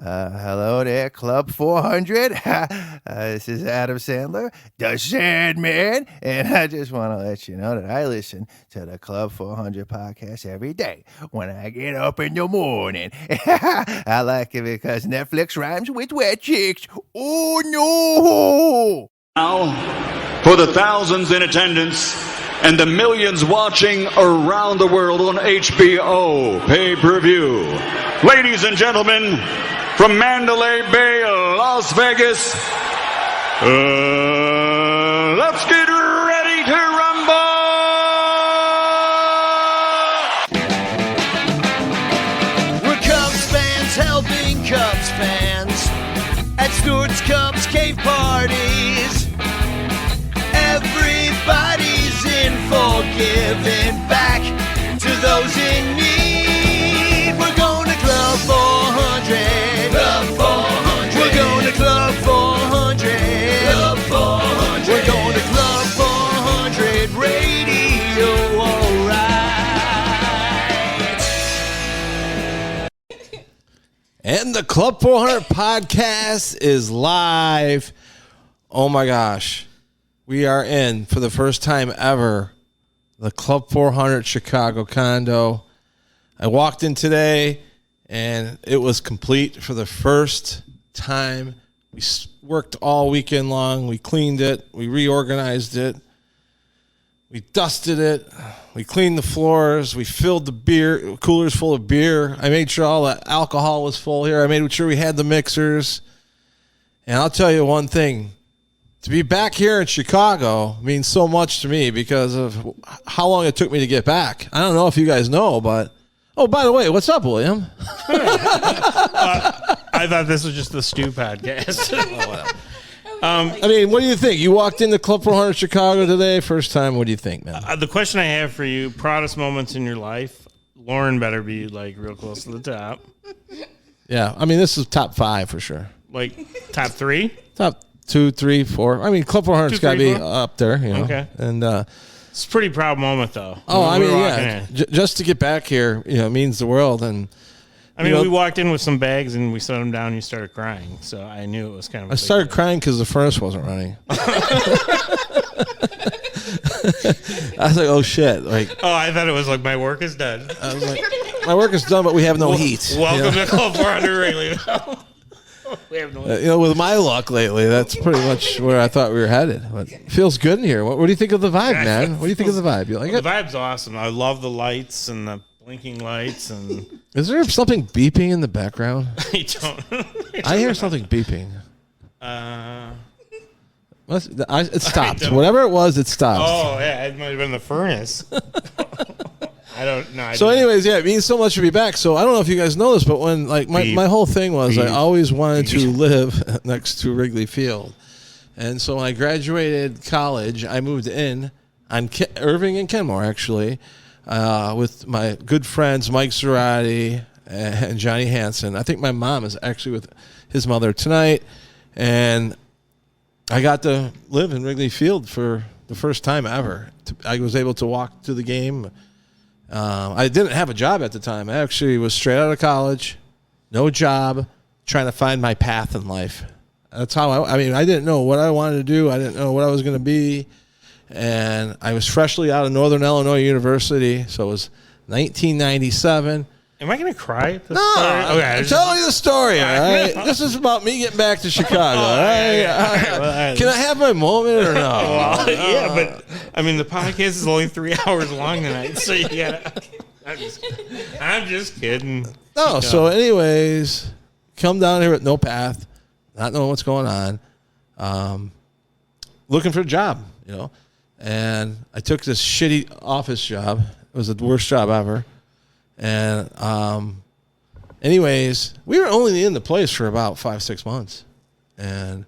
Hello there, Club 400. This is Adam Sandler, the Sandman, and I just want to let you know that I listen to the Club 400 podcast every day when I get up in the morning. I like it because Netflix rhymes with wet chicks. Oh, no! Now, for the thousands in attendance and the millions watching around the world on HBO pay-per-view, ladies and gentlemen, from Mandalay Bay, Las Vegas, let's get ready to rumble! We're Cubs fans helping Cubs fans at Stewart's Cubs cave parties. Everybody's in for giving back to those in need. We're going to Club 400. Club 400. We're going to Club 400. Club 400. We're going to Club 400 Radio, alright. And the Club 400 podcast is live. Oh my gosh. We are in, for the first time ever, the Club 400 Chicago condo. I walked in today, and it was complete for the first time. We worked all weekend long. We cleaned it. We reorganized it. We dusted it. We cleaned the floors. We filled the beer coolers full of beer. I made sure all the alcohol was full here. I made sure we had the mixers. And I'll tell you one thing. To be back here in Chicago means so much to me because of how long it took me to get back. I don't know if you guys know, but... Oh, by the way, what's up, William? I thought this was just the Stew podcast. I mean, what do you think? You walked into Club 400 Chicago today, first time. What do you think, man? The question I have for you, proudest moments in your life, Lauren better be, like, real close to the top. Yeah, I mean, this is top 5 for sure. Like, top 3? Top 2, 3, 4. I mean, Club 400's got to be up there, you know. Okay. And it's a pretty proud moment, though. Oh, I mean, yeah. Just to get back here, you know, means the world. And I mean, we walked in with some bags and we set them down and you started crying. So I knew it was kind of. I started crying because the furnace wasn't running. I was like, oh shit! Like, oh, I thought it was like my work is done. I was like, my work is done, but we have no heat. Welcome to Club 400 Wrigleyville. We have no you know, with my luck lately, that's pretty much where I thought we were headed. But it feels good in here. What do you think of the vibe, man? What do you think of the vibe? You like it? The vibe's awesome. I love the lights and the blinking lights. And is there something beeping in the background? I don't. I hear something beeping. It stopped. Whatever it was, it stopped. Oh yeah, it might have been the furnace. I don't know. So anyways, yeah, it means so much to be back. So I don't know if you guys know this, but when like my whole thing was I always wanted to live next to Wrigley Field. And so when I graduated college, I moved in on Irving and Kenmore, actually, with my good friends Mike Zerati and Johnny Hansen. I think my mom is actually with his mother tonight. And I got to live in Wrigley Field for the first time ever. I was able to walk to the game. I didn't have a job at the time. I actually was straight out of college, no job, trying to find my path in life. That's how I didn't know what I wanted to do. I didn't know what I was going to be. And I was freshly out of Northern Illinois University, so it was 1997. Am I going to cry at this No, story? Okay, I'm telling you the story, all right? This is about me getting back to Chicago, all right? Can I have my moment or no? Well, yeah, but, I mean, the podcast is only 3 hours long tonight, so you got to... I'm just kidding. No, so anyways, come down here with no path, not knowing what's going on, looking for a job, you know? And I took this shitty office job. It was the worst job ever. And anyways, we were only in the place for about 5-6 months. And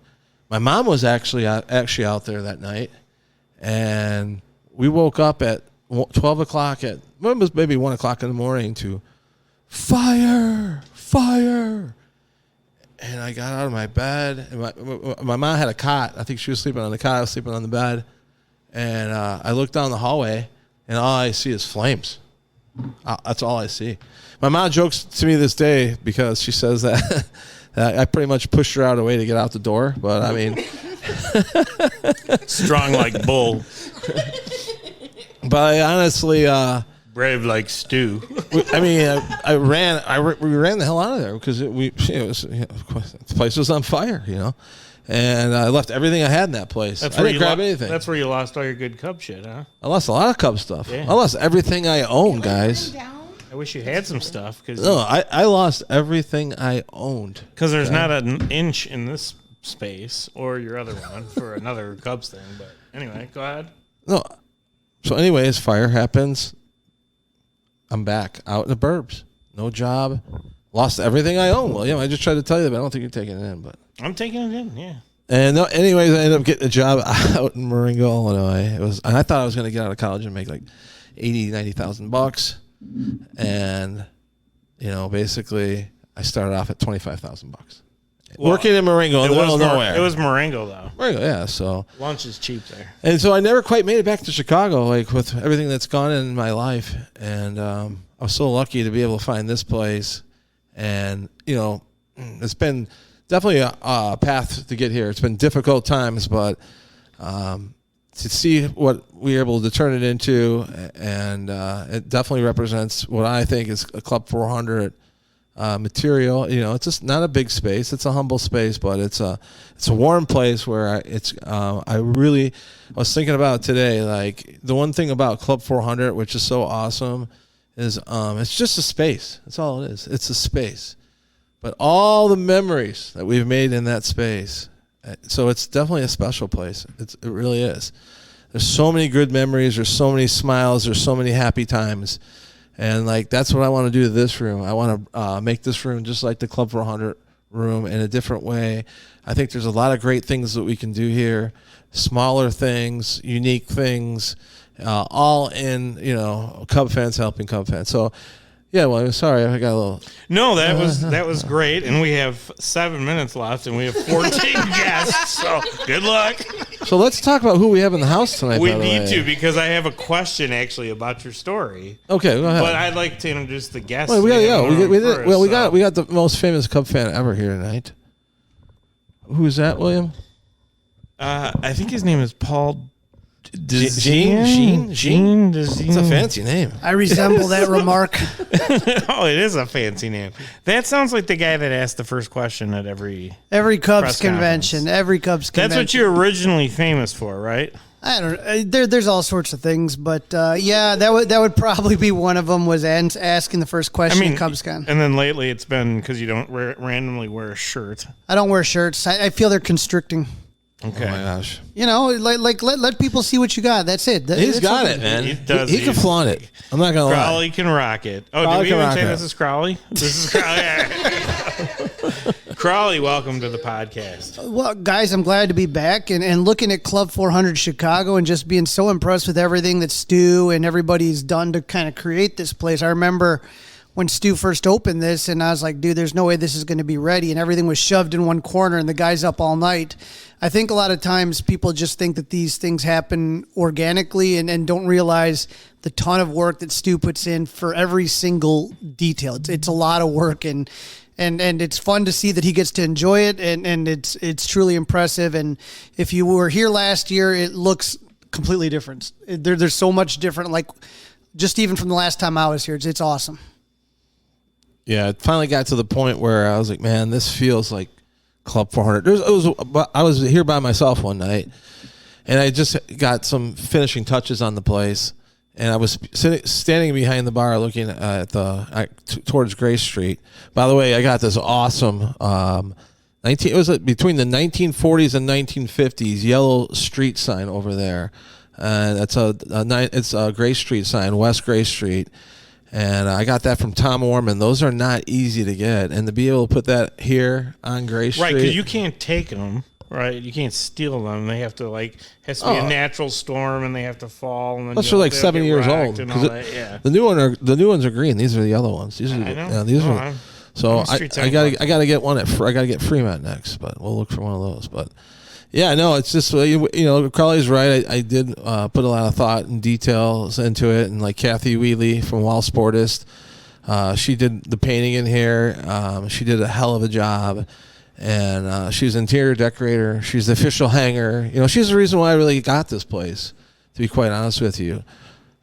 my mom was actually out there that night. And we woke up at 12 o'clock it was maybe 1 o'clock in the morning to fire. And I got out of my bed. And my mom had a cot. I think she was sleeping on the cot. I was sleeping on the bed. And I looked down the hallway, and all I see is flames. That's all I see. My mom jokes to me this day because she says that I pretty much pushed her out of the way to get out the door. But I mean, Strong like bull, but I honestly, brave like stew. we ran the hell out of there because the place was on fire, and I left everything I had in that place. I didn't grab anything. That's where you lost all your good Cub shit, huh? I lost a lot of Cub stuff. Yeah. I lost everything I owned, guys. I wish you had some stuff. No, I lost everything I owned. Because there's not an inch in this space or your other one for another Cubs thing. But anyway, go ahead. No. So anyways, fire happens. I'm back out in the burbs. No job. Lost everything I own. William, I just tried to tell you that, but I don't think you're taking it in. But I'm taking it in, yeah. And anyways, I ended up getting a job out in Marengo, Illinois. And I thought I was going to get out of college and make like $80,000-$90,000. And basically I started off at $25,000. Working in Marengo, in the middle of nowhere. It was Marengo though. Marengo, yeah. So lunch is cheap there. And so I never quite made it back to Chicago, like with everything that's gone in my life. And I was so lucky to be able to find this place. And it's been definitely a path to get here. It's been difficult times, but to see what we were able to turn it into, and it definitely represents what I think is a Club 400 material. It's just not a big space. It's a humble space, but it's a warm place where I was thinking about today, like the one thing about Club 400, which is so awesome, is it's just a space. That's all it is. It's a space. But all the memories that we've made in that space, so it's definitely a special place. It really is. There's so many good memories. There's so many smiles. There's so many happy times. And like that's what I want to do to this room. I want to make this room just like the Club 400 room in a different way. I think there's a lot of great things that we can do here. Smaller things, unique things, all in, Cub fans helping Cub fans. So yeah, well, I'm sorry, I got a little. No, that was great, and we have 7 minutes left, and we have 14 guests. So good luck. So let's talk about who we have in the house tonight. We need to, because I have a question actually about your story. Okay, go ahead. But I'd like to introduce the guests. Well, we got the most famous Cub fan ever here tonight. Who's that, William? I think his name is Paul. Gene? It's a fancy name. I resemble that remark. Oh, it is a fancy name. That sounds like the guy that asked the first question at every Cubs convention. Every Cubs convention. That's what you're originally famous for, right? I don't know. There's all sorts of things, but yeah, that would probably be one of them. Was asking the first question in CubsCon. And then lately, it's been because you don't randomly wear a shirt. I don't wear shirts. I feel they're constricting. Okay. Oh my gosh. Let people see what you got. That's it. He's got it, man. He does. He can flaunt it. I'm not gonna lie. Crawly can rock it. Oh, Crawly did we even say it. this is Crawly? This is Crawly. Crawly, welcome to the podcast. Well, guys, I'm glad to be back and looking at Club 400 Chicago and just being so impressed with everything that Stu and everybody's done to kind of create this place. I remember when Stu first opened this, and I was like, dude, there's no way this is going to be ready, and everything was shoved in one corner, and the guy's up all night. I think a lot of times people just think that these things happen organically and don't realize the ton of work that Stu puts in for every single detail. It's a lot of work, and it's fun to see that he gets to enjoy it, and it's truly impressive. And if you were here last year, it looks completely different. There's so much different, like just even from the last time I was here. It's awesome. Yeah, it finally got to the point where I was like, man, this feels like Club 400. I was here by myself one night, and I just got some finishing touches on the place, and I was standing behind the bar looking at towards Grace Street. By the way, I got this awesome it was between the 1940s and 1950s yellow street sign over there, and it's a Grace Street sign, West Grace Street. And I got that from Tom Orman. Those are not easy to get. And to be able to put that here on Grace Street. Right, because you can't take them, right? You can't steal them. They have to, has to be a natural storm, and they have to fall. And then those are like 7 years old. Yeah. The new ones are green. These are the yellow ones. These are I gotta get one I gotta get Fremont next, but we'll look for one of those. But yeah, no, it's just Crawly's right. I did put a lot of thought and details into it, and like Kathy Wheatley from Wall Sportist, She did the painting in here. She did a hell of a job. And she's an interior decorator. She's the official hanger. You know, she's the reason why I really got this place, to be quite honest with you.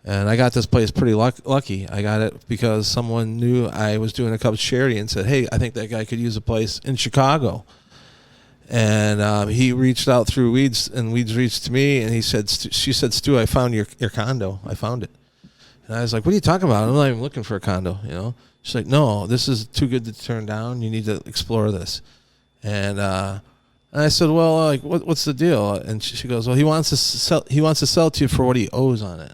And I got this place pretty lucky. I got it because someone knew I was doing a Cubs charity and said, hey, I think that guy could use a place in Chicago. And he reached out through Weeds, and Weeds reached to me, and she said, Stu, I found your condo. I found it. And I was like, what are you talking about? I'm not even looking for a condo, you know. She's like, no, this is too good to turn down. You need to explore this. And I said, well, like, what's the deal? And she goes, well, he wants to sell to you for what he owes on it.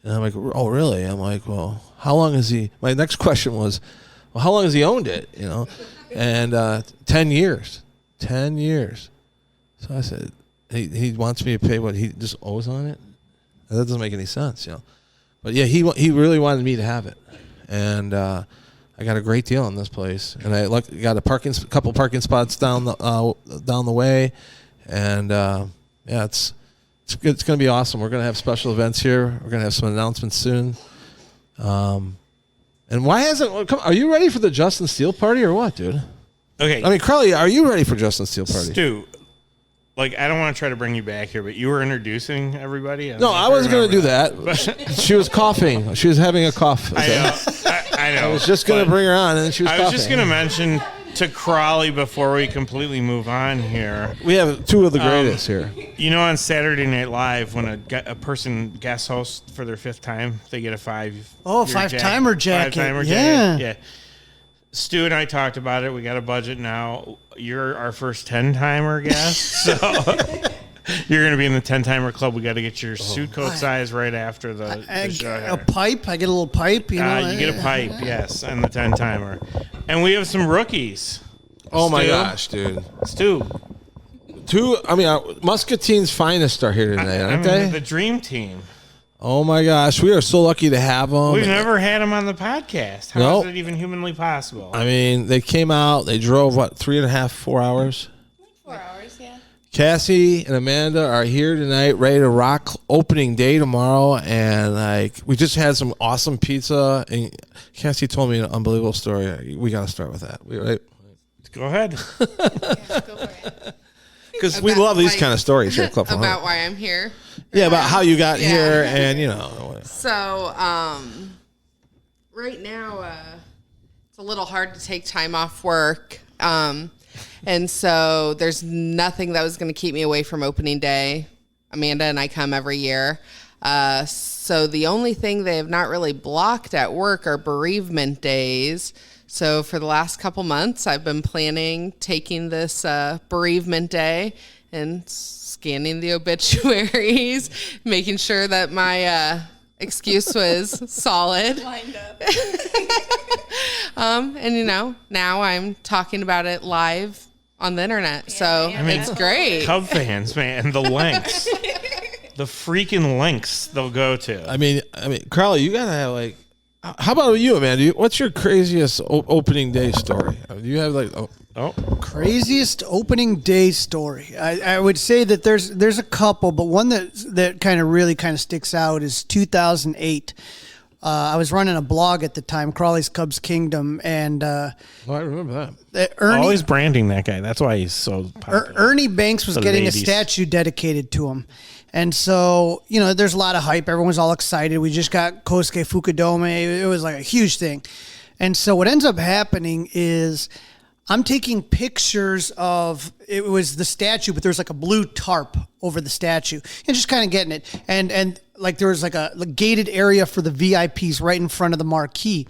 And I'm like, oh, really? I'm like, well, how long has he? My next question was, well, how long has he owned it? You know, and 10 years. 10 years. So I said, he wants me to pay what he just owes on it. That doesn't make any sense, you know. But yeah, he really wanted me to have it, and I got a great deal on this place, and I got a couple parking spots down the way, and yeah, it's going to be awesome. We're going to have special events here. We're going to have some announcements soon. And why hasn't? Are you ready for the Justin Steele party or what, dude? Okay. I mean, Crawly, are you ready for Justin Steele party? Stu, like, I don't want to try to bring you back here, but you were introducing everybody. No, I wasn't going to do that. She was coughing. She was having a cough. Okay? I know. I was just going to bring her on, and then she was coughing. I was just going to mention to Crawly before we completely move on here. We have two of the greatest here. You know, on Saturday Night Live, when a person guest hosts for their 5th time, they get a five-timer jacket. Five-timer jacket. Yeah. Stu and I talked about it. We got a budget now. You're our first 10-timer guest, so you're going to be in the 10-timer club. We got to get your suit coat size right after the show. A pipe. I get a little pipe. You know, you get a pipe, yes, and the 10-timer. And we have some rookies. Oh, my gosh, dude. Stu. Muscatine's finest are here tonight, aren't they? The dream team. Oh, my gosh. We are so lucky to have them. We've never had them on the podcast. How is it even humanly possible? I mean, they came out. They drove, 3.5, 4 hours? 4 hours, yeah. Cassie and Amanda are here tonight, ready to rock opening day tomorrow. And, we just had some awesome pizza. And Cassie told me an unbelievable story. We got to start with that. Right? Go ahead. Yeah, go for it. Because we love these kind of stories here at Club 400. About why I'm here. Yeah, about how you got here and, whatever. So, right now, it's a little hard to take time off work. And so there's nothing that was going to keep me away from opening day. Amanda and I come every year. So the only thing they have not really blocked at work are bereavement days. So for the last couple months, I've been planning taking this bereavement day and scanning the obituaries, making sure that my excuse was solid. Lined up. And now I'm talking about it live on the internet. So it's great. Cub fans, man, the lengths. The freaking lengths they'll go to. I mean, Crawly, you gotta have how about you, Amanda? What's your craziest opening day story? Do you have craziest opening day story? I would say that there's a couple, but one that kind of really sticks out is 2008. I was running a blog at the time, Crawly's Cubs Kingdom, and I remember that. Always branding that guy. That's why he's so popular. Ernie Banks was getting a statue dedicated to him. And so, there's a lot of hype. Everyone's all excited. We just got Kosuke Fukudome. It was like a huge thing. And so what ends up happening is I'm taking pictures of, it was the statue, but there's a blue tarp over the statue and just kind of getting it. And there was a gated area for the VIPs right in front of the marquee.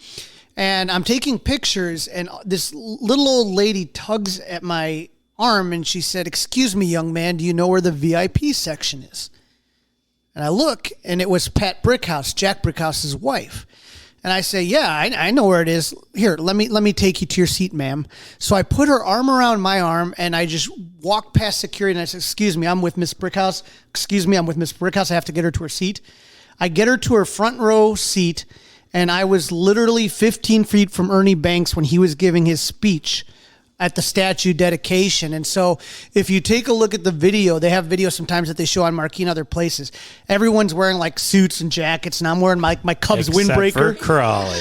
And I'm taking pictures, and this little old lady tugs at my arm, and she said, "Excuse me, young man, do you know where the VIP section is?" And I look, and it was Pat Brickhouse, Jack Brickhouse's wife. And I say, "Yeah, I know where it is. Here, let me take you to your seat, ma'am." So I put her arm around my arm, and I just walked past security, and I said, "Excuse me, I'm with Miss Brickhouse. Excuse me, I'm with Miss Brickhouse. I have to get her to her seat." I get her to her front row seat, and I was literally 15 feet from Ernie Banks when he was giving his speech at the statue dedication. And so if you take a look at the video, they have videos sometimes that they show on Marquee and other places. Everyone's wearing like suits and jackets, and I'm wearing my Cubs windbreaker. For Crawly.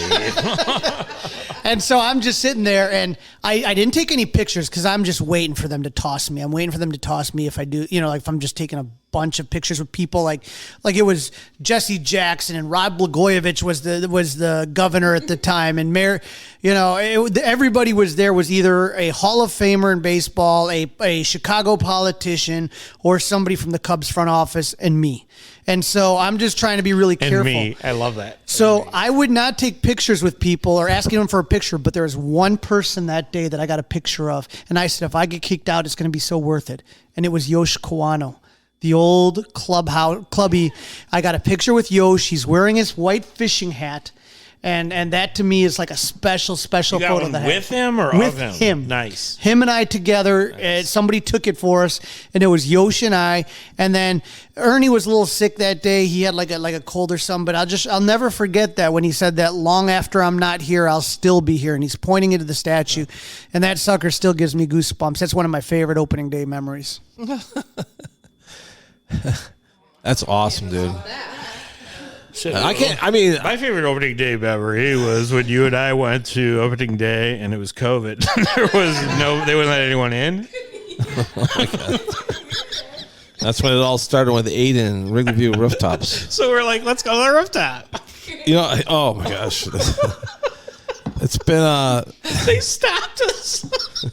And so I'm just sitting there, and I didn't take any pictures because I'm just waiting for them to toss me. I'm waiting for them to toss me if I do, like if I'm just taking a bunch of pictures with people like it was Jesse Jackson and Rod Blagojevich was the governor at the time, and Mayor, everybody was there, was either a Hall of Famer in baseball, a Chicago politician, or somebody from the Cubs front office, and me. And so I'm just trying to be really careful. And me. I love that. So I would not take pictures with people or asking them for a picture, but there was one person that day that I got a picture of. And I said, if I get kicked out, it's going to be so worth it. And it was Yosh Kawano, the old clubby. I got a picture with Yosh. He's wearing his white fishing hat. And that to me is like a special You got photo one that with him or with of him? him. Nice. Him and I together. Nice. Somebody took it for us, and it was Yosh and I. And then Ernie was a little sick that day. He had like a cold or something. But I'll never forget that when he said that, long after I'm not here, I'll still be here. And he's pointing into the statue, and that sucker still gives me goosebumps. That's one of my favorite opening day memories. That's awesome, dude. My favorite opening day memory was when you and I went to opening day and it was COVID. They wouldn't let anyone in. Oh my God. That's when it all started with Aiden and Wrigleyville rooftops. So we're like, let's go to the rooftop. Oh my gosh. It's been They stopped us.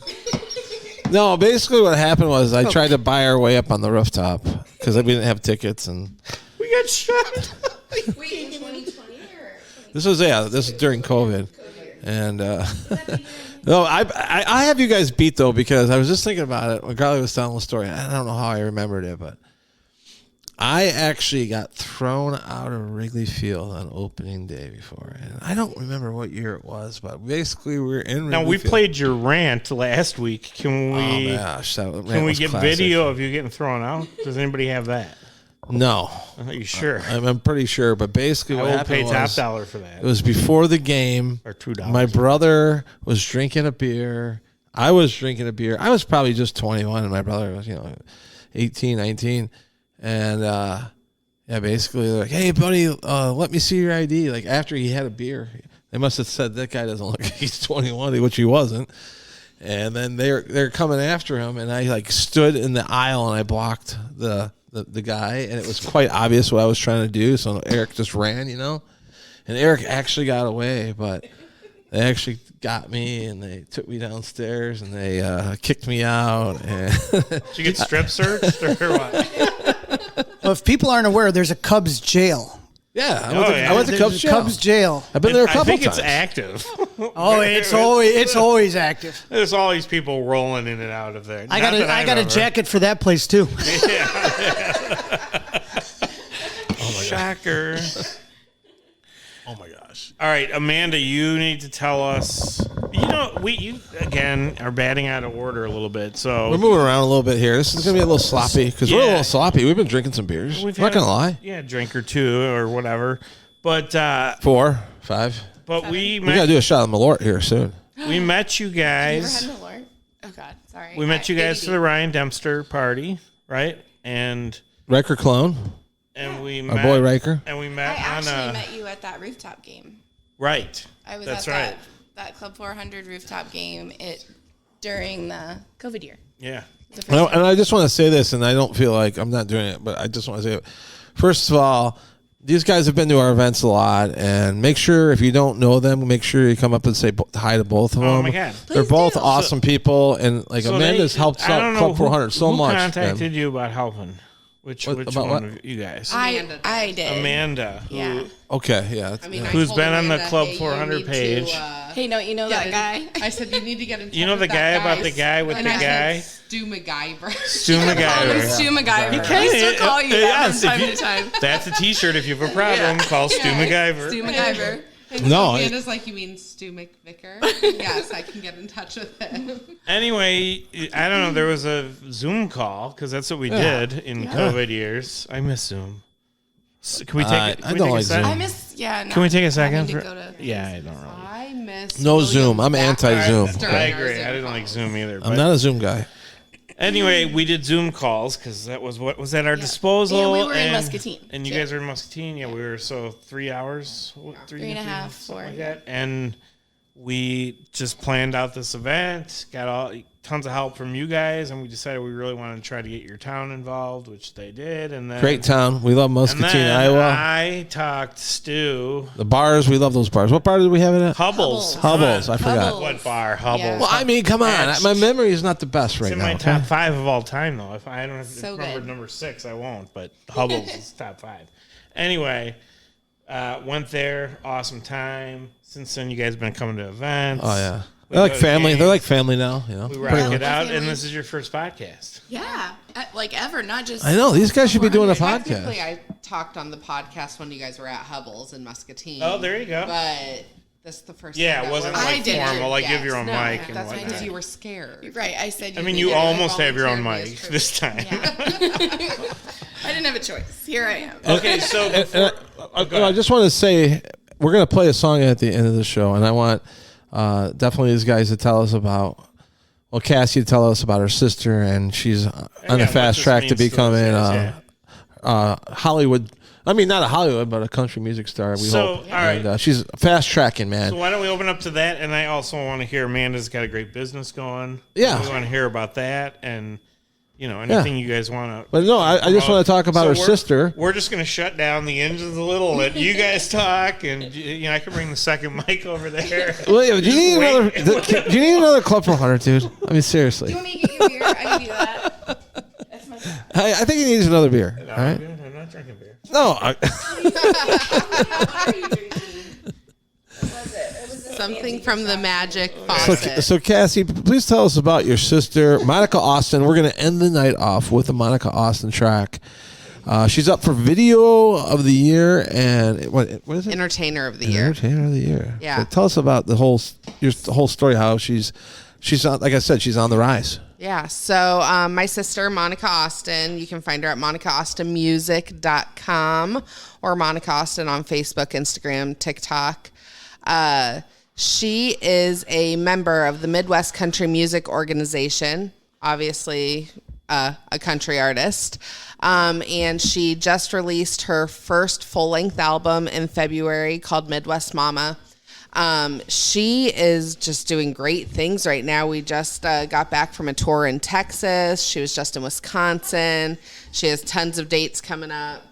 No, basically what happened was I tried to buy our way up on the rooftop because we didn't have tickets, and We got shot. Wait, in 2020 or? this was during COVID. And no, I have you guys beat though, because I was just thinking about it when Crawly was telling the story. I don't know how I remembered it, but I actually got thrown out of Wrigley Field on opening day before, and I don't remember what year it was, but basically we were in Wrigley Now we Field. played your rant last week. Can we? Oh gosh, Can we get video of you getting thrown out? Does anybody have that? No, Are you sure? I'm pretty sure, but basically I what will happened pay top was dollar for that. it was before the game. Or $2. My brother was drinking a beer. I was drinking a beer. I was probably just 21, and my brother was 18, 19, and basically they're like, "Hey, buddy, let me see your ID." Like after he had a beer, they must have said that guy doesn't look like he's 21, which he wasn't. And then they're coming after him, and I stood in the aisle and I blocked the guy, and it was quite obvious what I was trying to do. So Eric just ran, and Eric actually got away, but they actually got me and they took me downstairs and they kicked me out. And Did you get strip searched or what? Well, if people aren't aware, there's a Cubs jail. Yeah, I went to Cubs jail. Cubs jail. I've been there a couple I think times. it's active. Oh, it's always active. There's all these people rolling in and out of there. I got a jacket for that place too. Shocker. Oh my gosh! All right, Amanda, you need to tell us. You again are batting out of order a little bit. So We're moving around a little bit here. This is gonna be a little sloppy because we're a little sloppy. We've been drinking some beers. I'm not gonna lie. Yeah, a drink or two or whatever. But 4, 5. But we We gotta do a shot of Malort here soon. We met you You guys. ever had Malort? Oh God, sorry. We met you guys for the Ryan Dempster party, right? And Riker Clone, we our met, boy Riker. and we I met on actually met you at that rooftop game. right. I was That's at right. that Club 400 rooftop game during the COVID year. Yeah. The first And time. I just want to say this, and I don't feel like I'm not doing it, but I just want to say it. First of all, these guys have been to our events a lot, and make sure if you don't know them, make sure you come up and say hi to both of them. Oh my God. They're Please both do. awesome people, and So Amanda's helped I don't out know Club 400 so who much. contacted man. you about helping? Which About one what? of you guys? I did. Amanda. Who, Yeah. Okay, yeah. I mean, I Who's told been on the Amanda, Club hey, you 400 need to, page. Hey, no, you know that guy. I said you need to get in touch You know with the guy that about the guy with And the I guy? said Stu MacGyver. Stu Call him MacGyver. Stu MacGyver. He I can. still call you that Yes, from if time you- to time. That's a t-shirt if you have a problem. Call Stu MacGyver. Stu MacGyver. And No, so Amanda's like, you mean Stu McVicker? Yes, I can get in touch with him. Anyway, I don't know. There was a Zoom call because that's what we did in COVID years. I miss Zoom. Can we take? I don't like Zoom. I miss, yeah. No, Can we take a second? having to For, go to yeah, I don't really. I artist. No William Zoom. I'm anti-Zoom. Baxter I in our agree. Zoom I didn't call. like Zoom either. I'm not a Zoom guy. Anyway, we did Zoom calls because that was what was at our disposal. And we were in Muscatine. And you too. guys were in Muscatine. Yeah, we were 3 hours, 3.5, 4. like that. And we just planned out this event, got tons of help from you guys, and we decided we really wanted to try to get your town involved, which they did. And then Great town. We love Muscatine, and then Iowa. I talked Stu. The bars, we love those bars. What bar did we have it at? Hubbles. Hubbles. I forgot. Hubbles. What bar? Hubbles. Yeah. Well, I mean, come on. My memory is not the best right It's in now. my Okay? top 5 of all time, though. If I don't have to So remember good. number 6, I won't. But Hubbles is top 5. Anyway, went there. Awesome time. Since then, you guys have been coming to events. Oh yeah, We they're like go to family. games. They're like family now. You know. We Pretty rock much. it out, and Family. this is your first podcast. Yeah, like ever, not just. I know these guys should be doing a Technically, podcast. I talked on the podcast when you guys were at Hubbles in Muscatine. Oh, there you go. But this is the first Yeah, time it that wasn't we're I like did. formal, like give your own No, mic and that's whatnot. because you were scared. Right, I said. I mean, needed you to almost have your own volunteered me mic as this time. Yeah. I didn't have a choice. Here I am. Okay, so before, I just want to say we're going to play a song at the end of the show, and I want definitely these guys to tell us about. Well, Cassie to tell us about her sister, and she's on Yeah, a what fast this track to means to becoming us, yeah. Hollywood. I mean, not a Hollywood, but a country music star. We So, hope. all right. And, she's fast tracking, man. So why don't we open up to that? And I also want to hear Amanda's got a great business going. Yeah. We want to hear about that and, anything you guys want to. But no, I just want to talk about her sister. We're just going to shut down the engines a little, let you guys talk, and I can bring the second mic over there. William, do you need another? Wait. Do you need another Club 400, dude? I mean, seriously. Do you want me to get you a beer? I can do that. That's my. I think he needs another beer. No, All right. I'm not drinking beer. No. What are you drinking? What was it? It was Something from the magic faucet. So Cassie, please tell us about your sister, Monica Austin. We're going to end the night off with a Monica Austin track. She's up for Video of the Year and what is it? Entertainer of the year. Entertainer of the Year. Yeah. So tell us about the whole story. How she's on, like I said, she's on the rise. Yeah. So my sister, Monica Austin, you can find her at monicaaustinmusic.com or Monica Austin on Facebook, Instagram, TikTok. She is a member of the Midwest Country Music Organization, obviously a country artist. And she just released her first full-length album in February called Midwest Mama. She is just doing great things right now. We just got back from a tour in Texas. She was just in Wisconsin. She has tons of dates coming up.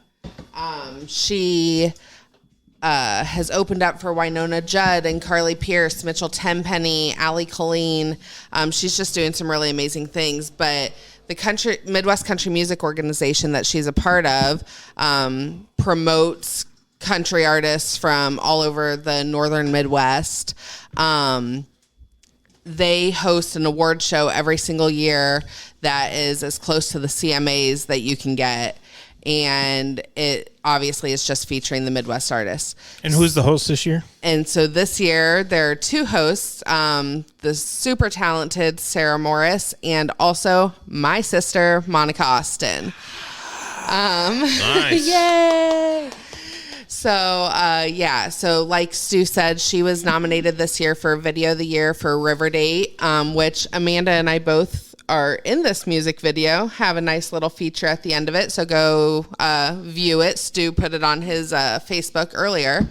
She has opened up for Winona Judd and Carly Pierce, Mitchell Tenpenny, Allie Colleen. She's just doing some really amazing things. But the Midwest Country Music Organization that she's a part of promotes country artists from all over the northern Midwest. They host an award show every single year that is as close to the CMAs that you can get. And it obviously is just featuring the Midwest artists. And who's the host this year? And so this year there are 2 hosts, the super talented Sarah Morris and also my sister, Monica Austin. Nice. Yay! So, so like Stu said, she was nominated this year for Video of the Year for River Date, which Amanda and I both are in this music video, have a nice little feature at the end of it. So go view it. Stu put it on his Facebook earlier.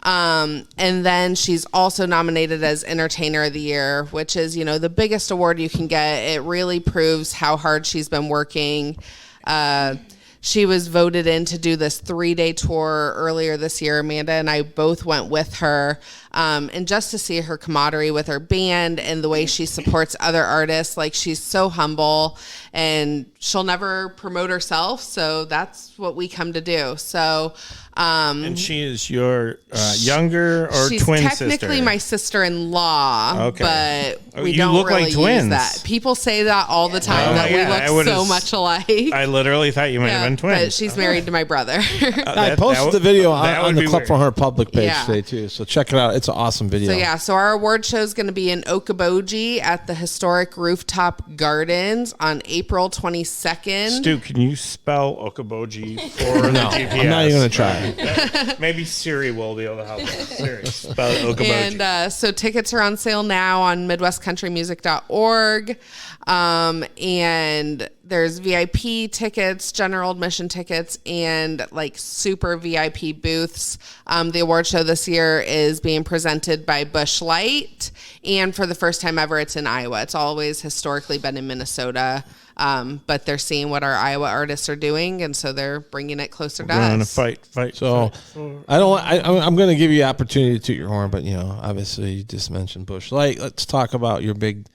And then she's also nominated as Entertainer of the Year, which is, the biggest award you can get. It really proves how hard she's been working. She was voted in to do this 3-day tour earlier this year. Amanda and I both went with her. And just to see her camaraderie with her band and the way she supports other artists, like she's so humble and she'll never promote herself. So that's what we come to do. So, And she is your younger or she's twin sister? technically my sister-in-law, Okay. but we You don't look really like twins. use that. People say that all the time, Oh, that yeah, I we look would've so s- much alike. I literally thought you might have been twins. But she's married to my brother. I posted the video on the be Club weird. 400 public page Yeah. today too, so check it out. That's an awesome video. So our award show is going to be in Okoboji at the historic Rooftop Gardens on April 22nd. Stu, can you spell Okoboji for the GPS? I'm not even going to try. Maybe Siri will be able to help us. Siri, spell Okoboji. And so tickets are on sale now on MidwestCountryMusic.org. And there's VIP tickets, general admission tickets, and like super VIP booths. The award show this year is being presented by Busch Light, and for the first time ever, it's in Iowa. It's always historically been in Minnesota, but they're seeing what our Iowa artists are doing, and so they're bringing it closer to us. We're gonna fight. So I'm going to give you the opportunity to toot your horn, but obviously you just mentioned Busch Light. Let's talk about your big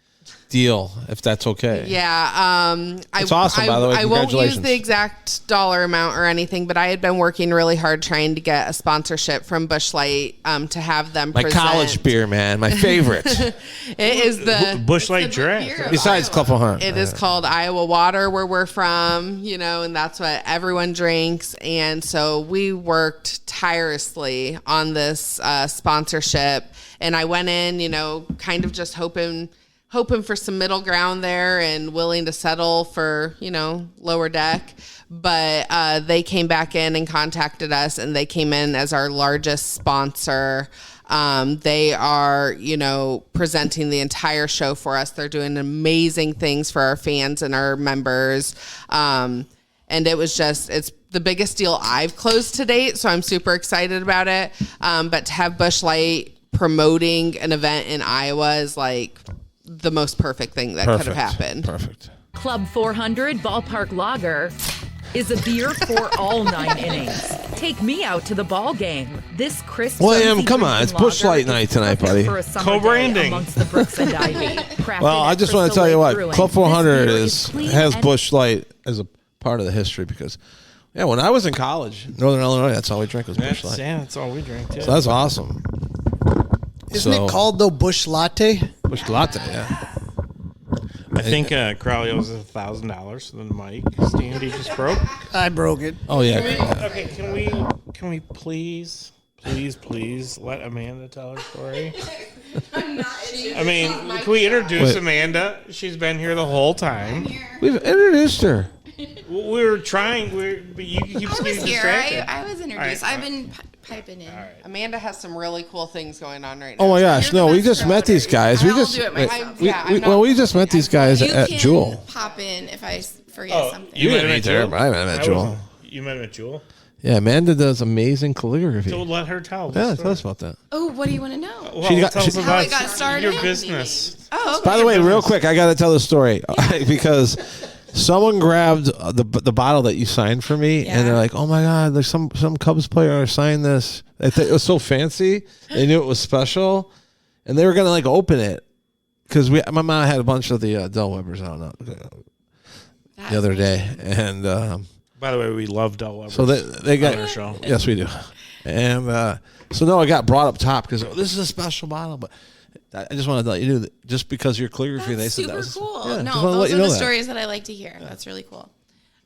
deal, if that's okay. Yeah. It's awesome, by the way. I won't Congratulations. use the exact dollar amount or anything, but I had been working really hard trying to get a sponsorship from Busch Light to have them My present. college beer, man. My favorite. It is the Busch Light Draft. Besides Club 400. It is called Iowa Water, where we're from, and that's what everyone drinks. And so we worked tirelessly on this sponsorship, and I went in, kind of just hoping for some middle ground there and willing to settle for, lower deck. But they came back in and contacted us, and they came in as our largest sponsor. They are, presenting the entire show for us. They're doing amazing things for our fans and our members. And it was it's the biggest deal I've closed to date, so I'm super excited about it. But to have Busch Light promoting an event in Iowa is like the most perfect thing that could have happened. Perfect. Club 400 Ballpark Lager is a beer for all 9 innings. Take me out to the ball game. This crisp. William, come on. It's Busch Light night tonight, buddy. Co-branding. Well, I just want to tell you what. Club 400 has Busch Light as a part of the history because, when I was in college, Northern Illinois, that's all we drank was Busch Light. Yeah, that's all we drank, too. So that's awesome. Isn't it called, though, Busch Latte? Busch Latte, yeah. I think Crawly owes us $1,000 for the mic stand he just broke. I broke it. Oh, yeah. Okay, can we please let Amanda tell her story? Can we introduce Amanda? She's been here the whole time. We've introduced her. We were trying, but you keep getting distracted. I was introduced. All right, I've been piping in. Amanda has some really cool things going on right now. Oh my gosh! No, we just met these guys. We just met these guys at Jewel. Pop in if I forget something. You met him at Jewel. I met him at Jewel. You met him at Jewel? Yeah, Amanda does amazing calligraphy. So let her tell. Yeah, tell us about that. Oh, what do you want to know? Well, tell us how about it got started. Your business. Oh, okay. By the way, real quick, I got to tell the story because someone grabbed the bottle that you signed for me, and they're like, "Oh my God, there's some Cubs player signed this." It was so fancy. They knew it was special, and they were gonna open it because my mom had a bunch of the Del Webbers out the other day, and by the way, we love Del Weber. so they got on our show. Yes, we do, and so no, I got brought up top because this is a special bottle, but. I just want to let you know that just because your calligraphy, they said that was super cool. Yeah, no, those are the stories that I like to hear. That's really cool.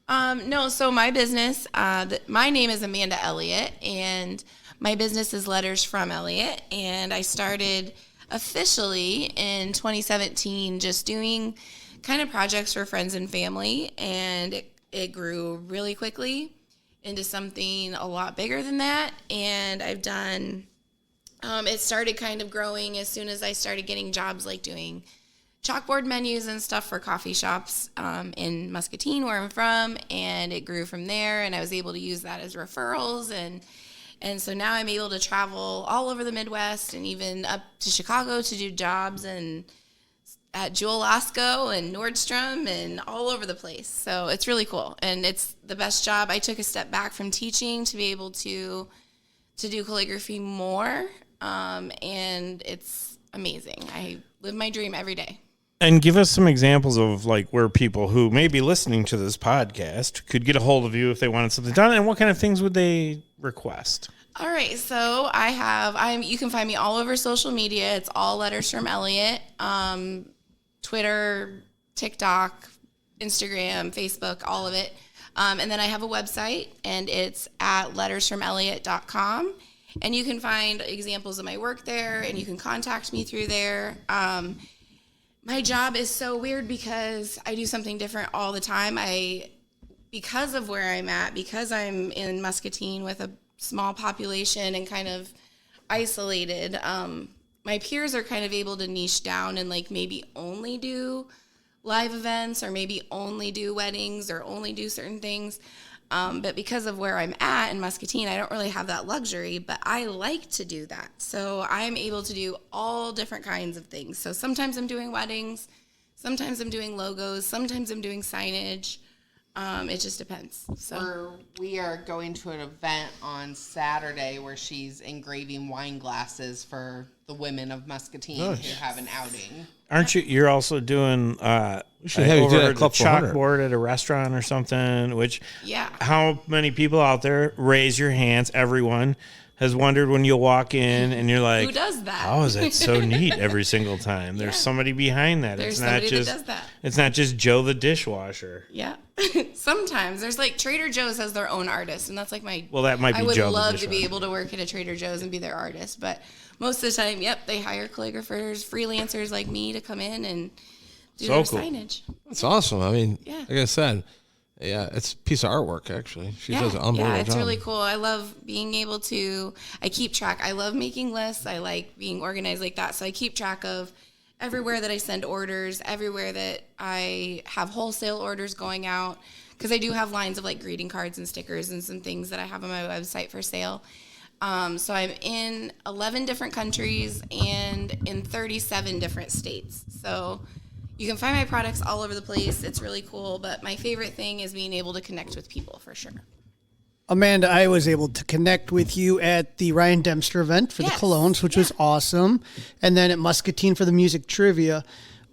So my business, my name is Amanda Elliott, and my business is Letters from Elliott, and I started officially in 2017 just doing kind of projects for friends and family, and it grew really quickly into something a lot bigger than that, and I've done... it started kind of growing as soon as I started getting jobs like doing chalkboard menus and stuff for coffee shops in Muscatine, where I'm from, and it grew from there, and I was able to use that as referrals, and so now I'm able to travel all over the Midwest and even up to Chicago to do jobs and at Jewel Osco and Nordstrom and all over the place. So it's really cool, and it's the best job. I took a step back from teaching to be able to do calligraphy more. And it's amazing. I live my dream every day. And give us some examples of where people who may be listening to this podcast could get a hold of you if they wanted something done, and what kind of things would they request? All right, so you can find me all over social media. It's all Letters from Elliott, Twitter, TikTok, Instagram, Facebook, all of it. And then I have a website, and it's at lettersfromelliott.com. And you can find examples of my work there, and you can contact me through there. My job is so weird because I do something different all the time. Because of where I'm at, because I'm in Muscatine with a small population and kind of isolated, my peers are kind of able to niche down and like maybe only do live events or maybe only do weddings or only do certain things. But because of where I'm at in Muscatine, I don't really have that luxury, but I like to do that. So I'm able to do all different kinds of things. So sometimes I'm doing weddings, sometimes I'm doing logos, sometimes I'm doing signage. It just depends. So we are going to an event on Saturday where she's engraving wine glasses for the women of Muscatine who have an outing. Aren't you? You're also doing. We should have you do that at the Club 400. chalkboard at a restaurant or something. Which, yeah. How many people out there raise your hands? Everyone has wondered when you walk in and you're like, who does that? How is that so neat every single time? There's somebody behind that. There's it's not somebody just. that does that. It's not just Joe the dishwasher. Yeah. Sometimes there's like Trader Joe's has their own artist, and that's like my. Well, that might be I would Joe the love to dishwasher. be able to work at a Trader Joe's and be their artist, but most of the time, they hire calligraphers, freelancers like me to come in and do their signage. That's awesome. I mean, Yeah. like I said, yeah, it's a piece of artwork, actually. She does an unbelievable Yeah, it's job. really cool. I love being able to, I keep track. I love making lists. I like being organized like that. So I keep track of everywhere that I send orders, everywhere that I have wholesale orders going out, because I do have lines of like greeting cards and stickers and some things that I have on my website for sale. So I'm in 11 different countries and in 37 different states. So you can find my products all over the place. It's really cool. But my favorite thing is being able to connect with people for sure. Amanda, I was able to connect with you at the Ryan Dempster event for the colognes, which was awesome. And then at Muscatine for the music trivia.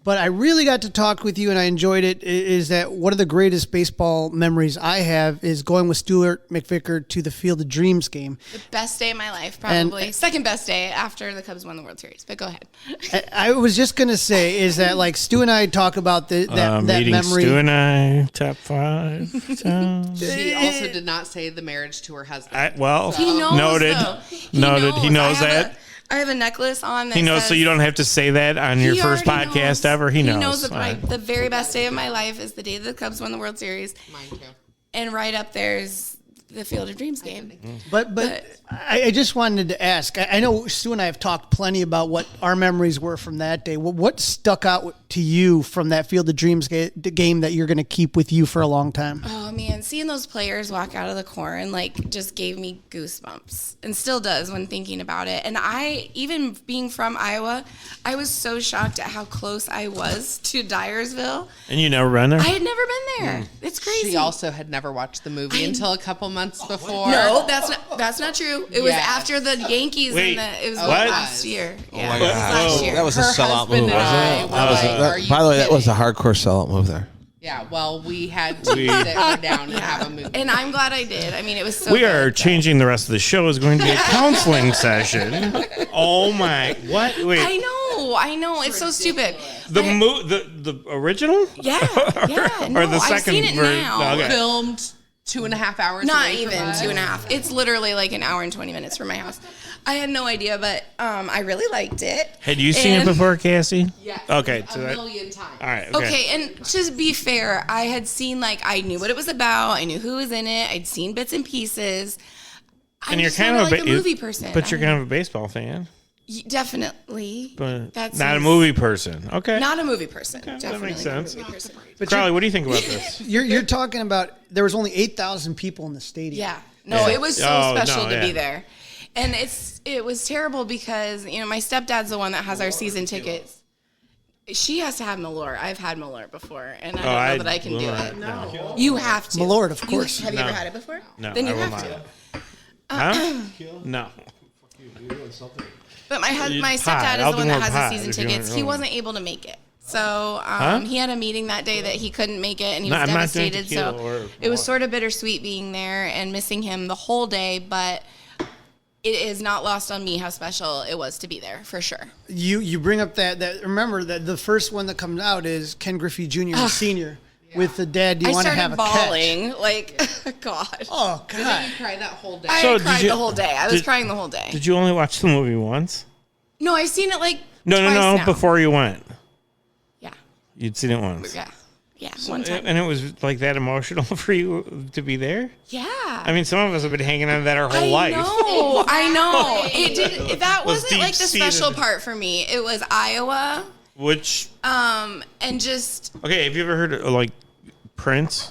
But I really got to talk with you, and I enjoyed it, is that one of the greatest baseball memories I have is going with Stuart McVicker to the Field of Dreams game. The best day of my life, probably. Second best day after the Cubs won the World Series. But go ahead. I was just going to say is that, like, Stu and I talk about that memory. Stu and I, top 5. She also did not say the marriage to her husband. He knows, noted. though. Noted. He knows that. I have a necklace on that He knows, says, so you don't have to say that on your first already podcast knows. ever. He knows. He knows that the very best day of my life is the day that the Cubs won the World Series. Mine too. And right up there's the Field of Dreams game. But I just wanted to ask. I know Stu and I have talked plenty about what our memories were from that day. What stuck out to you from that Field of Dreams game that you're going to keep with you for a long time? Oh man, seeing those players walk out of the corn like just gave me goosebumps, and still does when thinking about it. And I, even being from Iowa, I was so shocked at how close I was to Dyersville. And you never been there? I had never been there. It's crazy. She also had never watched the movie until a couple months before. No, that's not true. It was after the Yankees. Wait, it was what? last year. Yeah, my it was God. last year. That was a Her sellout husband move, and I wasn't were it? like, "Are you By the way, that was a kidding?" hardcore sellout move there. Yeah, well, we had to sit her down and have a movie. And I'm glad I did. I mean, it was so We good, are but- changing the rest of the show. Is going to be a counseling session. Oh my! What? Wait. I know. It's so stupid. The original? Yeah. No, Or the I've second seen it version? now. Okay. Filmed 2.5 hours. Not away from even us. 2.5. It's literally like an hour and 20 minutes from my house. I had no idea, but I really liked it. Had you seen it before, Cassie? Yeah. Okay. A million times. All right. Okay, and to be fair, I had seen, like, I knew what it was about. I knew who was in it. I'd seen bits and pieces. I'm And you're just kind not of a movie person. But you're kind of a baseball fan. Definitely. But That's not a movie person. Okay. Not a movie person. that Definitely makes not a sense. movie person. Crawly, what do you think about this? You're talking about there was only 8,000 people in the stadium. Yeah. No, it was so Oh, special no, to yeah. be there. And it was terrible because, my stepdad's the one that has our season tickets. She has to have Malort. I've had Malort before, and I don't know that I can do it. No. You have to. Malort, of course. Have you ever had it before? No, Then you I will have not. to. Huh? No. But my Pot. stepdad is I'll the do one that more has pot the season if you tickets. want He to. wasn't able to make it. So he had a meeting that day that he couldn't make it, and he No, was I'm not doing devastated. tequila So or it was Malort. sort of bittersweet being there and missing him the whole day. But it is not lost on me how special it was to be there, for sure. You bring up that remember that the first one that comes out is Ken Griffey Jr. the senior. with the dad. Do you want to have a bawling, catch? like, God. Oh, God. You cried that whole day. I cried the whole day. I was crying the whole day. Did you only watch the movie once? No, I've seen it like No, twice now. before you went. Yeah. You'd seen it once. Yeah, one time. And it was like that emotional for you to be there? Yeah. I mean, some of us have been hanging on to that our whole life. I know. It did. That Was wasn't like the deep-seated. special part for me. It was Iowa. Which, and just okay, have you ever heard of, like, Prince?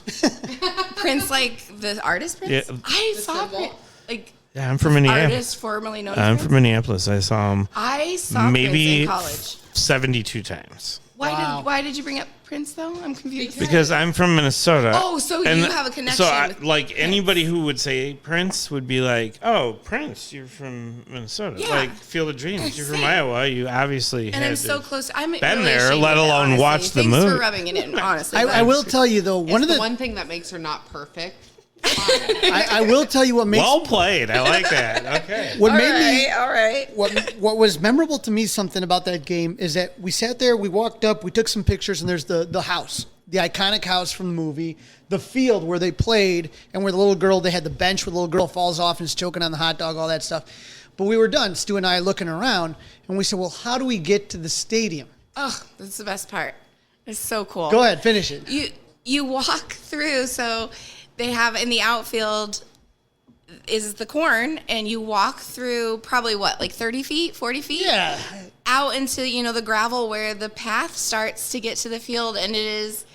Prince, like the artist Prince? Yeah. I saw Prince. Like, Yeah, I'm from Minneapolis. artist formerly known as I'm Prince. from Minneapolis. I saw him I saw maybe Prince in college. 72 times. Why did you bring up Prince though? I'm confused. Because I'm from Minnesota. Oh, so you have a connection with like Prince. anybody who would say Prince would be like, "Oh, Prince, you're from Minnesota." Yeah. Like Field of Dreams, you're from Same. Iowa. You obviously and had I'm to so close. I'm been really there, ashamed let of it, alone honestly. watch the Thanks movie. for rubbing it in, honestly. I will tell you, though, one It's of the the one thing that makes her not perfect. I will tell you what makes Well played. I like that. Okay. what made me all right. what was memorable to me something about that game is that we sat there, we walked up, we took some pictures, and there's the house, the iconic house from the movie, the field where they played, and where the little girl, they had the bench where the little girl falls off and is choking on the hot dog, all that stuff. But we were done, Stu and I looking around, and we said, well, how do we get to the stadium? Oh, that's the best part. It's so cool. Go ahead, finish it. You walk through, so they have in the outfield is the corn, and you walk through probably like 30 feet, 40 feet? Yeah. Out into, the gravel where the path starts to get to the field, and it is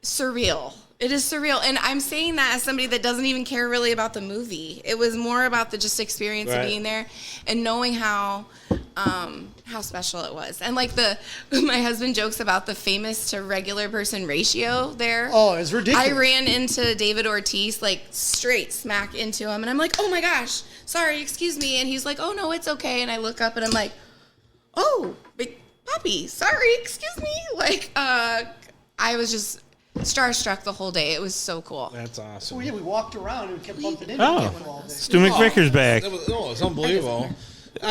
surreal. It is surreal. And I'm saying that as somebody that doesn't even care really about the movie. It was more about the just experience of being there and knowing how special it was. And like my husband jokes about the famous to regular person ratio there. Oh, it's ridiculous. I ran into David Ortiz, like straight smack into him. And I'm like, oh my gosh, sorry, excuse me. And he's like, oh no, it's okay. And I look up and I'm like, oh, big puppy, sorry, excuse me. Like, I was just starstruck the whole day. It was so cool. That's awesome. Oh, yeah, we walked around and we kept bumping into Oh, people all day. Stu McVicker's back. It was unbelievable.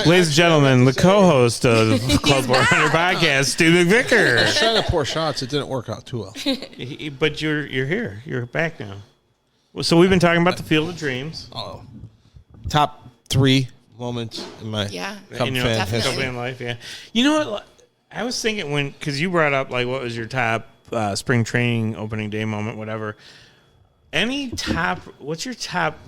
Ladies and gentlemen, the co-host of Club 400 podcast, Stu I McVicker. was trying to pour shots. It didn't work out too well. But you're here. You're back now. Well, so we've been talking about the Field of Dreams. Oh, top 3 moments in my Cub In your fan definitely. history. fan life, yeah. You know what? I was thinking because you brought up like what was your top spring training opening day moment, whatever. What's your top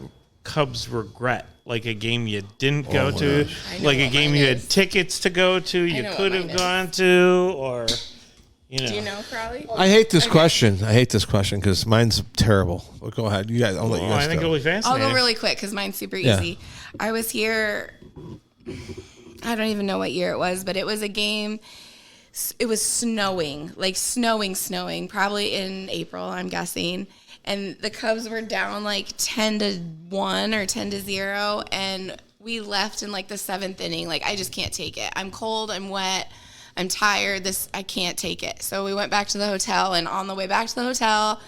Cubs regret? Like a game you didn't go to, like a game you had tickets to go to, you could have gone to, or Do you know Crawly? I hate this question. I hate this question because mine's terrible. Well, go ahead. You guys. I'll let you guys I think go. it'll be I'll fascinating. go really quick because mine's super Yeah. easy. I was here, I don't even know what year it was, but it was a game. It was snowing, like snowing, probably in April, I'm guessing. And the Cubs were down like 10-1 or 10-0. And we left in like the 7th inning. Like, I just can't take it. I'm cold. I'm wet. I'm tired. I can't take it. So we went back to the hotel. And on the way back to the hotel,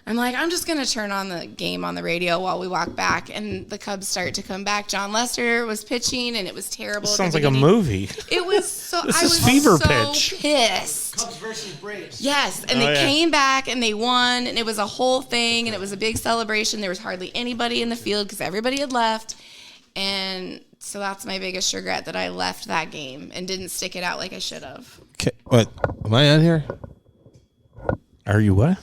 I'm like, I'm just going to turn on the game on the radio while we walk back. And the Cubs start to come back. John Lester was pitching, and it was terrible. This at the sounds like a beginning. movie. It was so. This I is was fever so pitch. pissed. Cubs versus Braves. Yes, and they came back and they won, and it was a whole thing, and it was a big celebration. There was hardly anybody in the field because everybody had left, and so that's my biggest regret, that I left that game and didn't stick it out like I should have. What? Am I on here? Are you what?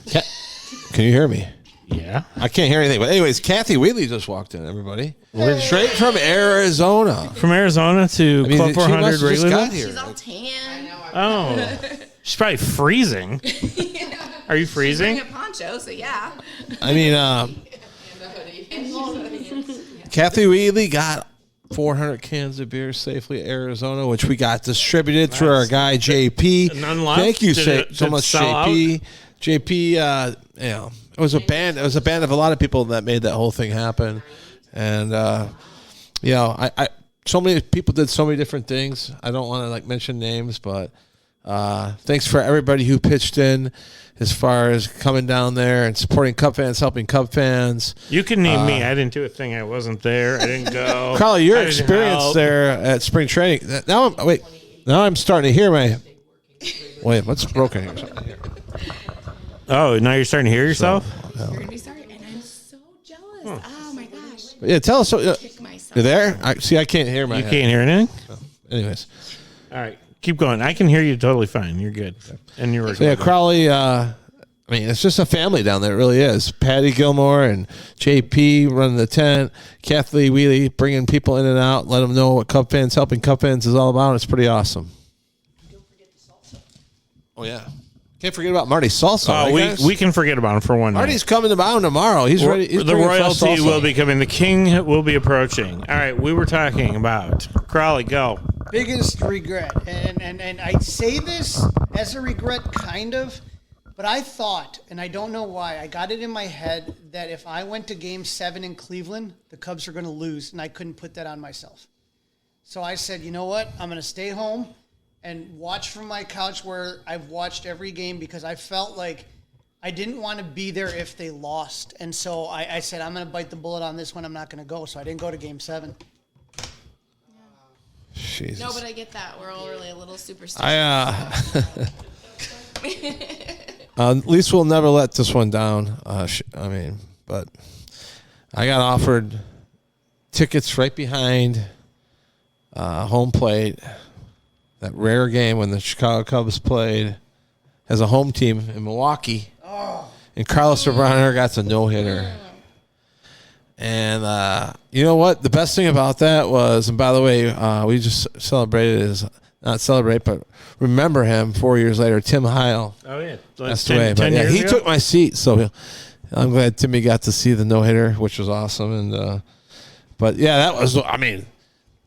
Can you hear me? Yeah. I can't hear anything. But anyways, Kathy Wheatley just walked in, everybody. Straight from Arizona. From Arizona to Club she 400 must have just got Wrigleyville? here. She's all tan. Oh. She's probably freezing. Are you freezing? She's wearing a poncho, so yeah. I mean, Kathy Wheatley got 400 cans of beer safely at Arizona, which we got distributed through our guy JP. None left? Thank you Did so it much, sell JP. JP, it was a band. It was a band of a lot of people that made that whole thing happen, and I so many people did so many different things. I don't want to like mention names, but thanks for everybody who pitched in as far as coming down there and supporting Cub fans, helping Cub fans. You can name me. I didn't do a thing. I wasn't there. I didn't go. Crawly, your I didn't experience help. there at spring training. Now I'm starting to hear my. Wait, what's broken here? Oh, now you're starting to hear yourself? You're going to be sorry. And I'm so jealous. Oh, my gosh. Yeah, tell us. Kick myself. You're there? I can't hear my You can't hear anything? Anyways. All right. Keep going. I can hear you totally fine. You're good. And you're So, yeah, Crawly, I mean, it's just a family down there. It really is. Patty Gilmore and JP running the tent. Kathy Wheely bringing people in and out. Let them know what Cub fans, helping Cub fans is all about. It's pretty awesome. Don't forget the salsa. Oh, yeah. Can't forget about Marty Salsa. Oh, we can forget about him for one night. Marty's coming to town tomorrow. He's ready. He's the royalty will be coming. The king will be approaching. All right, we were talking about Crawly. Go. Biggest regret, and I say this as a regret, kind of, but I thought, and I don't know why, I got it in my head that if I went to Game 7 in Cleveland, the Cubs were going to lose, and I couldn't put that on myself. So I said, you know what? I'm going to stay home and watch from my couch where I've watched every game because I felt like I didn't want to be there if they lost. And so I said, I'm going to bite the bullet on this one. I'm not going to go. So I didn't go to Game 7. Jesus. No, but I get that. We're all really a little superstitious. At least we'll never let this one down. But I got offered tickets right behind home plate. That rare game when the Chicago Cubs played as a home team in Milwaukee. Oh. And Carlos Sobrano got a no-hitter. And you know what? The best thing about that was, and by the way, we just celebrated not celebrate, but remember him 4 years later, Tim Heil. Oh, yeah. Passed away. But yeah, he took my seat, so I'm glad Timmy got to see the no-hitter, which was awesome. And but, yeah, that was,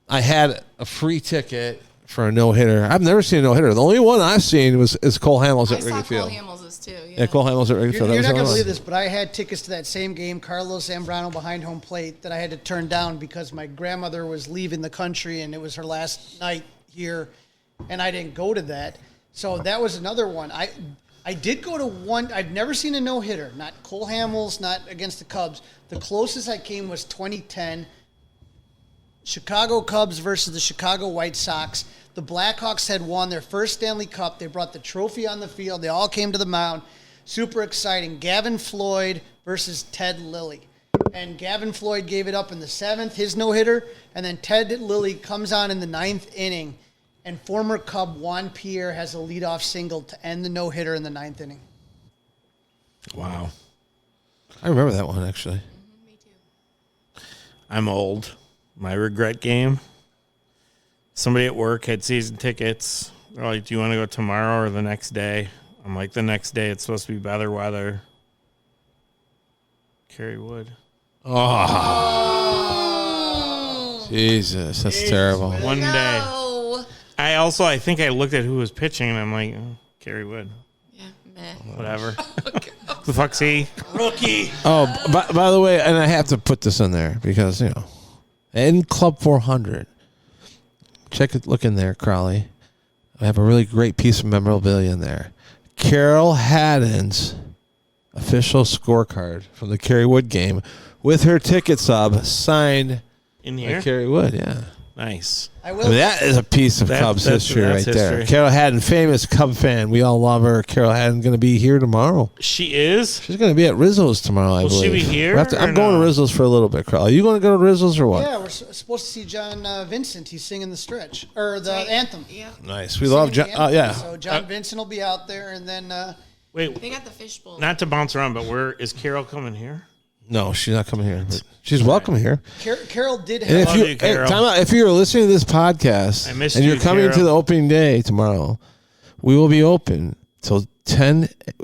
I had a free ticket for a no-hitter. I've never seen a no-hitter. The only one I've seen is Cole Hamels at Wrigley Field. Cole Hamels' too. Yeah, Cole Hamels at Wrigley Field. You're not going to believe this, but I had tickets to that same game, Carlos Zambrano behind home plate, that I had to turn down because my grandmother was leaving the country and it was her last night here, and I didn't go to that. So that was another one. I did go to one. I've never seen a no-hitter, not Cole Hamels, not against the Cubs. The closest I came was 2010, Chicago Cubs versus the Chicago White Sox. The Blackhawks had won their first Stanley Cup. They brought the trophy on the field. They all came to the mound. Super exciting. Gavin Floyd versus Ted Lilly. And Gavin Floyd gave it up in the 7th, his no-hitter. And then Ted Lilly comes on in the 9th inning. And former Cub Juan Pierre has a leadoff single to end the no-hitter in the 9th inning. Wow. I remember that one, actually. Me too. I'm old. My regret game. Somebody at work had season tickets. They're like, do you want to go tomorrow or the next day? I'm like, the next day. It's supposed to be better weather. Kerry Wood. Oh. Jesus, that's terrible. One day. I think I looked at who was pitching, and I'm like, oh, Kerry Wood. Yeah, meh. Whatever. The fuck's he? Rookie. Oh, by the way, and I have to put this in there because, in Club 400, look in there, Crawly. I have a really great piece of memorabilia in there. Carol Haddon's official scorecard from the Kerry Wood game with her ticket stub signed in here? by Kerry Wood, yeah. Nice. That is a piece of Cubs history right there. Carol Haddon, famous Cub fan. We all love her. Carol Haddon going to be here tomorrow. She is? She's going to be at Rizzo's tomorrow, I believe. Will she be here? I'm going to Rizzo's for a little bit, Carl. Are you going to go to Rizzo's or what? Yeah, we're supposed to see John Vincent. He's singing the stretch, or the anthem. Yeah. Nice. We love John. Yeah. So John Vincent will be out there, and then... Wait. They got the fishbowl. Not to bounce around, but where is Carol coming here? No, she's not coming here. But she's welcome here. Carol did have... If you're listening to this podcast and you're coming to the opening day tomorrow, we will be open till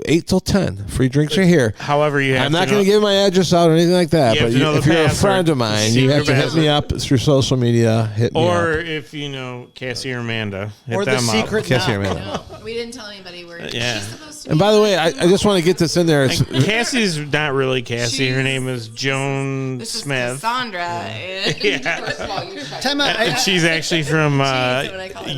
8 till 10. Free drinks are here. However, I'm not going to give my address out or anything like that. But if you're a friend of mine, you have to hit me up through social media. Hit me up. Or if you know Cassie or Amanda, hit or them the secret up. Cassie or Amanda. No, we didn't tell anybody where she's supposed to And by the way, I just want to get this in there. Cassie's not really Cassie. Her name is Joan this Smith. Is Cassandra. Time out. And she's actually from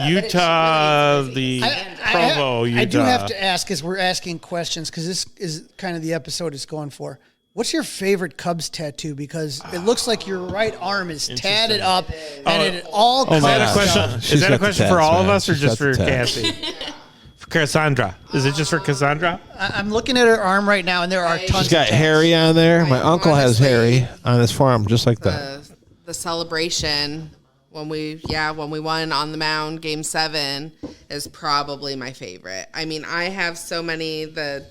Utah, Provo, Utah. I do have to ask, as we're asking questions, because this is kind of the episode it's going for. What's your favorite Cubs tattoo? Because it looks like your right arm is tatted up, and it all. Is that a question? Is that a question for all of us, or just for Cassie? Cassandra. Is it just for Cassandra? I'm looking at her arm right now, and there are tons. She's got of Harry on there. My uncle has honestly, Harry on his forearm, just like that. The celebration when we won on the mound, Game 7, is probably my favorite. I mean, I have so many the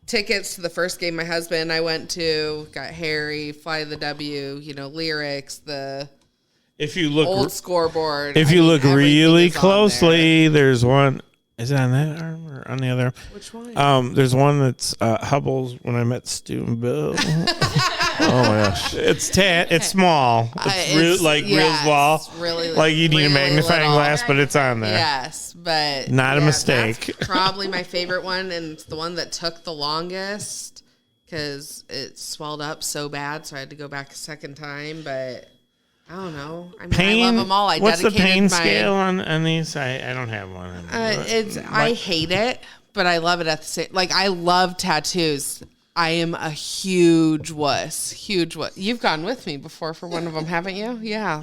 tickets to the first game my husband and I went to. Got Harry, Fly the W, lyrics, the If you look old scoreboard. If you look really is on closely, there's one. Is it on that arm or on the other arm? Which one? There's one that's Hubble's when I met Stu and Bill. Oh my gosh. It's small. It's real small. It's really like you need really a magnifying little. glass, but it's on there. Yes, but Not a mistake. That's probably my favorite one, and it's the one that took the longest because it swelled up so bad, so I had to go back a second time. But I don't know. I mean, I love them all. What's the pain scale on these? I don't have one. I hate it, but I love it at the same. Like I love tattoos. I am a huge wuss. You've gone with me before for one of them, haven't you? Yeah.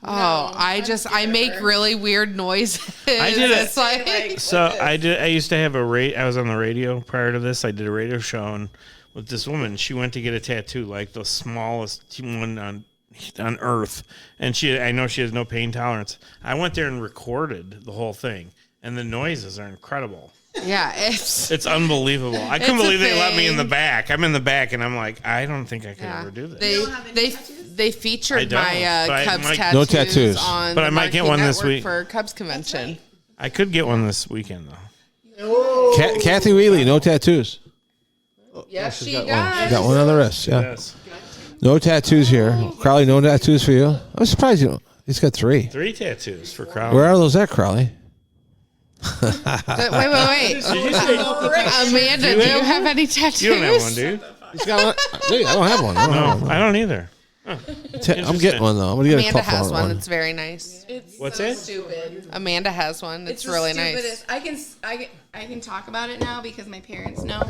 I make really weird noises. I did it. It's like, I used to have I was on the radio prior to this. I did a radio show with this woman. She went to get a tattoo, like the smallest one on earth, and I know she has no pain tolerance. I went there and recorded the whole thing, and the noises are incredible. yeah, It's unbelievable. I couldn't believe they let me in the back. I'm in the back, and I'm like, I don't think I could ever do this. They featured my Cubs No tattoos. No tattoos. On But I the might get Marquee one this Network week. for Cubs convention. I could get one this weekend though. Kathy Wheatley, no tattoos. Yes, she Got does. got one on the wrist. Yeah. Yes. No tattoos here. Crawly, no tattoos for you. I'm surprised you don't. He's got 3. 3 tattoos for Crawly. Where are those at, Crawly? Wait. Amanda, do you have any tattoos? You don't have one, dude. He's got one. I don't have one. No, I don't either. I'm getting one though. I'm gonna get Amanda a couple has of one. It's very nice. What's it? Stupid. Amanda has one. It's really nice. I can talk about it now because my parents know.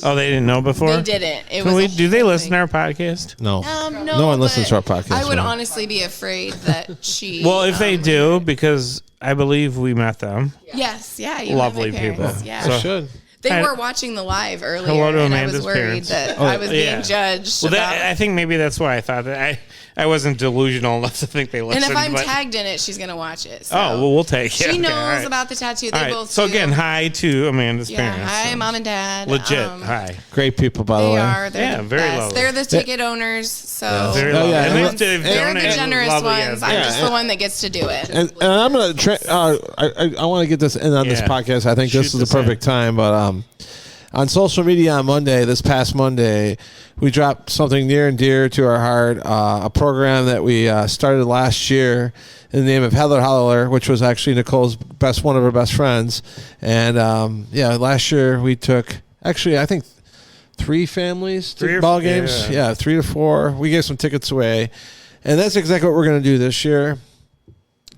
Oh, they didn't know before? They didn't. It was Do they listen to our podcast? No. No one listens to our but podcast. I would right? honestly be afraid that she. Well, if they do, because I believe we met them. Yes, yeah, you Lovely met my parents, people. Yeah, So- Should. they were watching the live earlier, Hello to and Amanda's I was worried parents. that I was yeah. being judged. Well, about I think maybe that's why I thought that I wasn't delusional enough to think they listened. and if I'm but- tagged in it, she's gonna watch it. So. Oh, well, we'll take it. She Okay, knows all right. about the tattoo. They All right. both. So do. again, hi to Amanda's Yeah, parents. hi, So mom and dad. Legit. Hi. Great people, by the They way. are. They're Yeah, the very best. lovely. They're the ticket owners, so Very Oh, lovely. yeah, And and they've they're the donated generous lovely, ones. I'm just the one that gets to do it. And I'm gonna try. I want to get this in on this Yeah. podcast. I think Shoot this is the this in. perfect time. But on social media on Monday, this past Monday, we dropped something near and dear to our heart. A program that we started last year in the name of Heather Holler, which was actually Nicole's one of her best friends. And last year we took I think 3 families to ball games. Yeah, 3 to 4. We gave some tickets away, and that's exactly what we're going to do this year.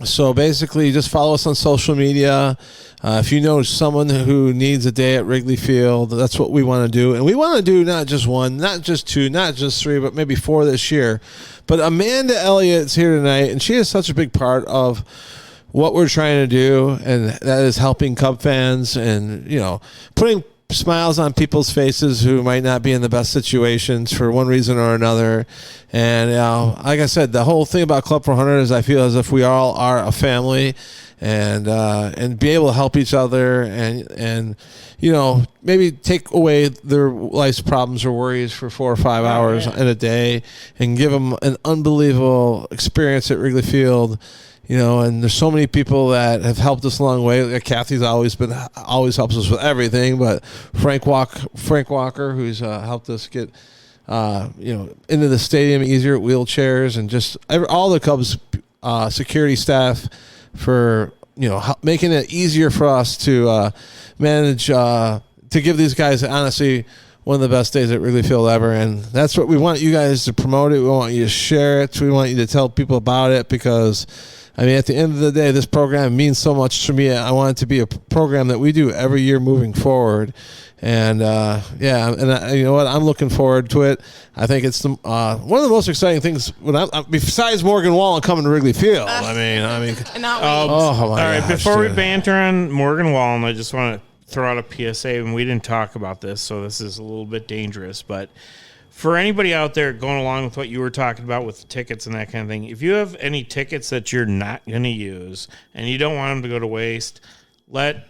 So basically, just follow us on social media. If you know someone who needs a day at Wrigley Field, that's what we want to do. And we want to do not just 1, not just 2, not just 3, but maybe 4 this year. But Amanda Elliott's here tonight, and she is such a big part of what we're trying to do, and that is helping Cub fans and, putting smiles on people's faces who might not be in the best situations for one reason or another. And like I said, the whole thing about Club 400 is I feel as if we all are a family, and be able to help each other and maybe take away their life's problems or worries for 4 or 5 hours in a day and give them an unbelievable experience at Wrigley Field. And there's so many people that have helped us along the way. Kathy's always helps us with everything, but Frank Walker, who's helped us get into the stadium easier at wheelchairs, and just all the Cubs security staff for making it easier for us to manage to give these guys honestly one of the best days at Wrigley Field ever. And that's what we want you guys to promote it. We want you to share it. We want you to tell people about it, because at the end of the day, this program means so much to me. I want it to be a program that we do every year moving forward. And you know what? I'm looking forward to it. I think it's one of the most exciting things besides Morgan Wallen coming to Wrigley Field. I mean, not all right. Before we banter on Morgan Wallen, I just want to throw out a PSA, and we didn't talk about this, so this is a little bit dangerous. But for anybody out there going along with what you were talking about with the tickets and that kind of thing, if you have any tickets that you're not going to use and you don't want them to go to waste, let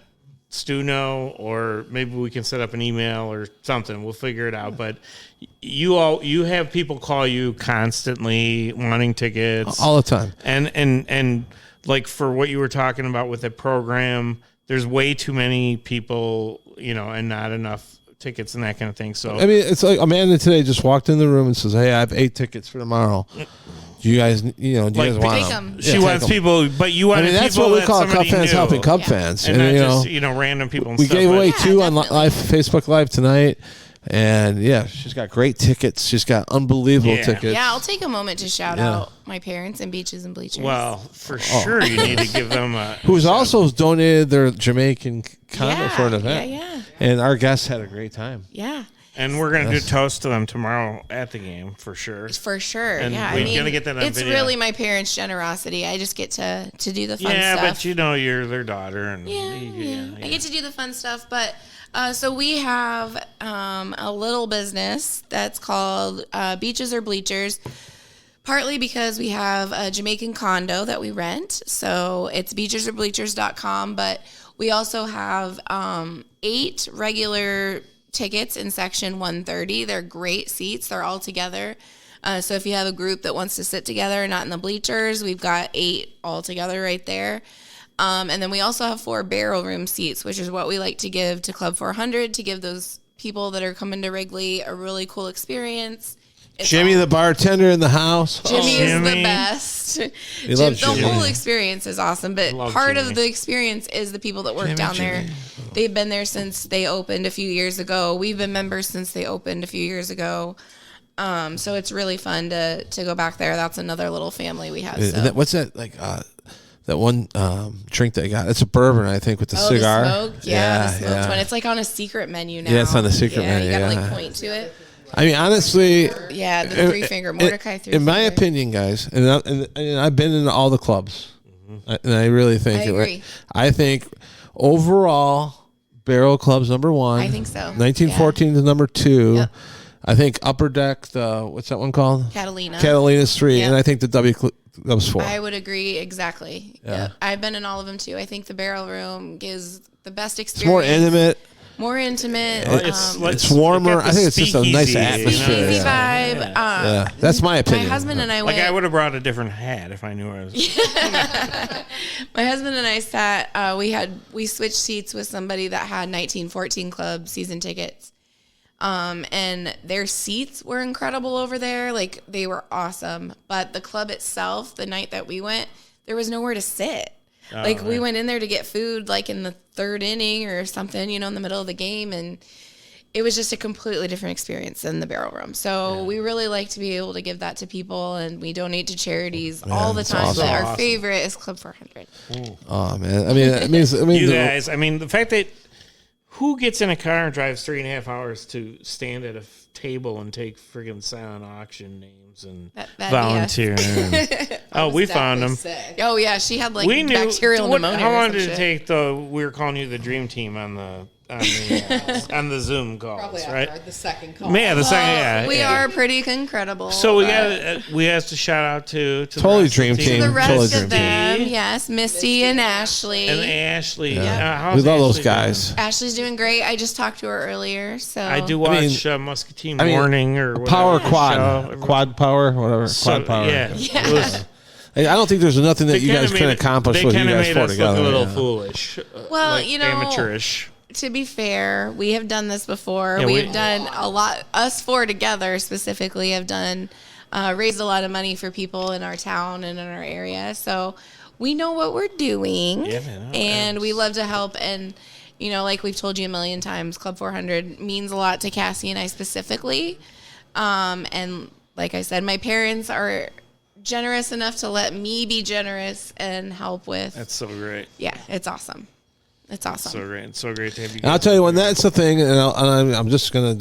Stu know, or maybe we can set up an email or something. We'll figure it out. But you have people call you constantly wanting tickets all the time, and like for what you were talking about with the program, there's way too many people, and not enough tickets and that kind of thing. So I mean, it's like Amanda today just walked in the room and says, "Hey, I have 8 tickets for tomorrow. Do you guys, do you guys want them?" She wants people, but you want. That's what we call Cub fans helping Cub fans, and not just random people. And we stuff, gave away 2 on Facebook Live tonight, and she's got great tickets. She's got unbelievable tickets. Yeah, I'll take a moment to shout out my parents and Beaches and Bleachers. Well, for sure, you need to give them who's also donated their Jamaican condo for an event. Yeah. And our guests had a great time. Yeah. And we're going to do toast to them tomorrow at the game, for sure. For sure, and we're going to get that on it's video. really my parents' generosity. I just get to do the fun stuff. Yeah, but you're their daughter. And I get to do the fun stuff. But so we have a little business that's called Beaches or Bleachers, partly because we have a Jamaican condo that we rent. So it's beachesorbleachers.com. But we also have 8 regular tickets in section 130. They're great seats. They're all together. So if you have a group that wants to sit together, not in the bleachers, we've got 8 all together right there. And then we also have 4 barrel room seats, which is what we like to give to Club 400 to give those people that are coming to Wrigley a really cool experience. Jimmy, the bartender in the house. Jimmy is the best. The whole experience is awesome, but part of the experience is the people that work down there. They've been there since they opened a few years ago. We've been members since they opened a few years ago. So it's really fun to go back there. That's another little family we have. So. What's that like? That one drink that I got. It's a bourbon, I think, with the cigar. The smoke? Yeah, the smoked one. It's like on a secret menu now. Yeah, it's on the secret menu. You gotta point to it. I mean, honestly, the 3-finger Mordecai. In my opinion, guys, and I've been in all the clubs, and I really think I agree. I think overall, Barrel Club's number 1. I think so. 1914 is number 2. Yep. I think Upper Deck, what's that one called? Catalina's 3, Yep. and I think the W Club's 4. I would agree exactly. Yeah. I've been in all of them too. I think the Barrel Room gives the best experience. It's more intimate. It's warmer. I think it's just a nice atmosphere. Speakeasy vibe. That's my opinion. My husband and I went. I would have brought a different hat if I knew I was. My husband and I sat. We switched seats with somebody that had 1914 Club season tickets, and their seats were incredible over there. Like they were awesome. But the club itself, the night that we went, there was nowhere to sit. We went in there to get food like in the 3rd inning or something, in the middle of the game. And it was just a completely different experience than the Barrel Room. So we really like to be able to give that to people, and we donate to charities all the time. Awesome. But our favorite is Club 400. Oh, man. I mean, you guys, the fact that who gets in a car and drives 3.5 hours to stand at a table and take friggin' silent auction names and volunteer? We found them. Sick. Oh yeah, she had bacterial pneumonia. How long did it take? We were calling you the dream team on the Zoom calls, right? The second call. Yeah, the second. We are pretty incredible. So we have to shout out to totally dream team. The rest totally of them, yes, Misty and Ashley. And Ashley, we love those guys. Ashley's doing great. I just talked to her earlier. So I do watch Muscatine Morning or whatever, Power Quad Power, whatever. Quad Power. Yeah. I don't think there's nothing that you guys can accomplish with you guys four together. Look a little foolish. Well, amateurish. To be fair, we have done this before. We've done a lot. Us 4 together specifically have done raised a lot of money for people in our town and in our area. So we know what we're doing, and we love to help. And like we've told you a million times, Club 400 means a lot to Cassie and I specifically. And like I said, my parents are generous enough to let me be generous and help with. That's so great. Yeah, it's awesome. It's awesome. So great. It's so great to have you. And I'll tell you when that's the thing, and I'm just gonna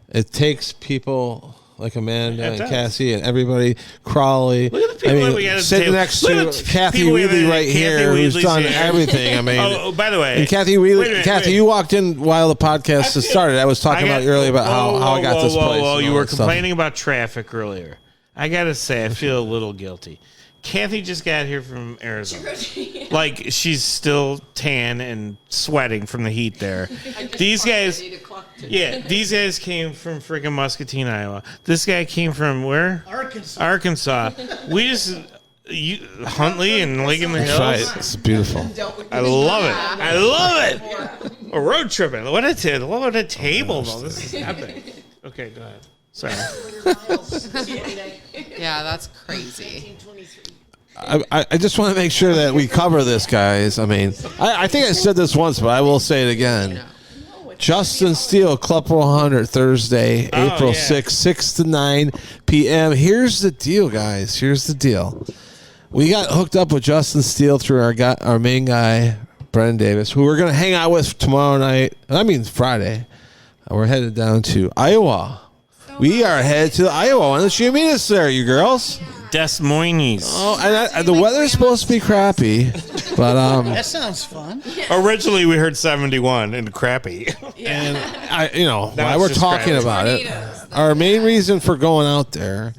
it takes people like Amanda and Cassie and everybody, Crawly. Look at the people that we got at the sitting table. next Look to at the Kathy people we Wheatley have right Kathy here, who's Wheatley's done here. everything. I mean, Oh, by the way, and Kathy Wheatley, wait, Kathy, wait. you walked in while the podcast has started. I was talking about you earlier about how I got this place. Well, and you all were that stuff. complaining about traffic earlier. I gotta say, I feel a little guilty. Kathy just got here from Arizona. Like, she's still tan and sweating from the heat there. These guys came from freaking Muscatine, Iowa. This guy came from where? Arkansas. We just, Huntley and Lake in the Hills. Right. It's beautiful. I love it. A road trip. What a table, though. This is epic. Okay, go ahead. Sorry. Yeah, that's crazy. I just want to make sure that we cover this, guys. I mean, I think I said this once, but I will say it again. Justin Steele, Club 400, Thursday, April 6th, 6 to 9 p.m. Here's the deal, guys. Here's the deal. We got hooked up with Justin Steele through our main guy, Brendan Davis, who we're going to hang out with tomorrow night. I mean, Friday. We're headed down to Iowa. We are headed to Iowa. Why don't you meet us there, you girls? Des Moines. Oh, and the weather's supposed to be crappy, but That sounds fun. Originally, we heard 71 and crappy. and why Now we're it's just talking crappy. about it. Our main reason for going out there,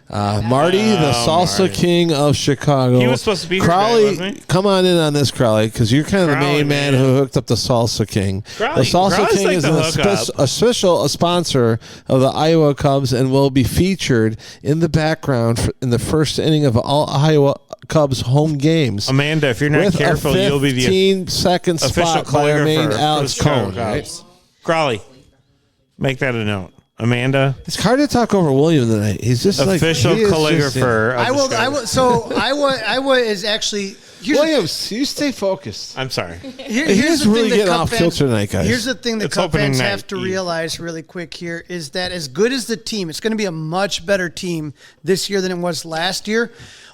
Marty, the salsa Marty. king of Chicago. He was supposed to be here Crawly, today, wasn't he? come on in on this, Crawly, because you're kind of the Crawly, main man man. who hooked up the salsa king. Crawly- The salsa Crawly's king like is the an hookup. official sponsor of the Iowa Cubs and will be featured in the background in the first inning of all Iowa Cubs home games. Amanda, if you're not with careful, a you'll be the 15-second official spot by our main calligrapher for Alex the Chicago Cohn. Cubs. Crawly, make that a note. Amanda, It's hard to talk over William tonight. He's just official like he is calligrapher. of I the will. Chicago- So Iowa is actually. Here's Williams, you stay focused. I'm sorry. Here's He's the really thing that getting Cub off fans- kilter tonight, guys. Here's the thing that It's Cub opening fans night. have to realize really quick here is that as good as the team, it's going to be a much better team this year than it was last year.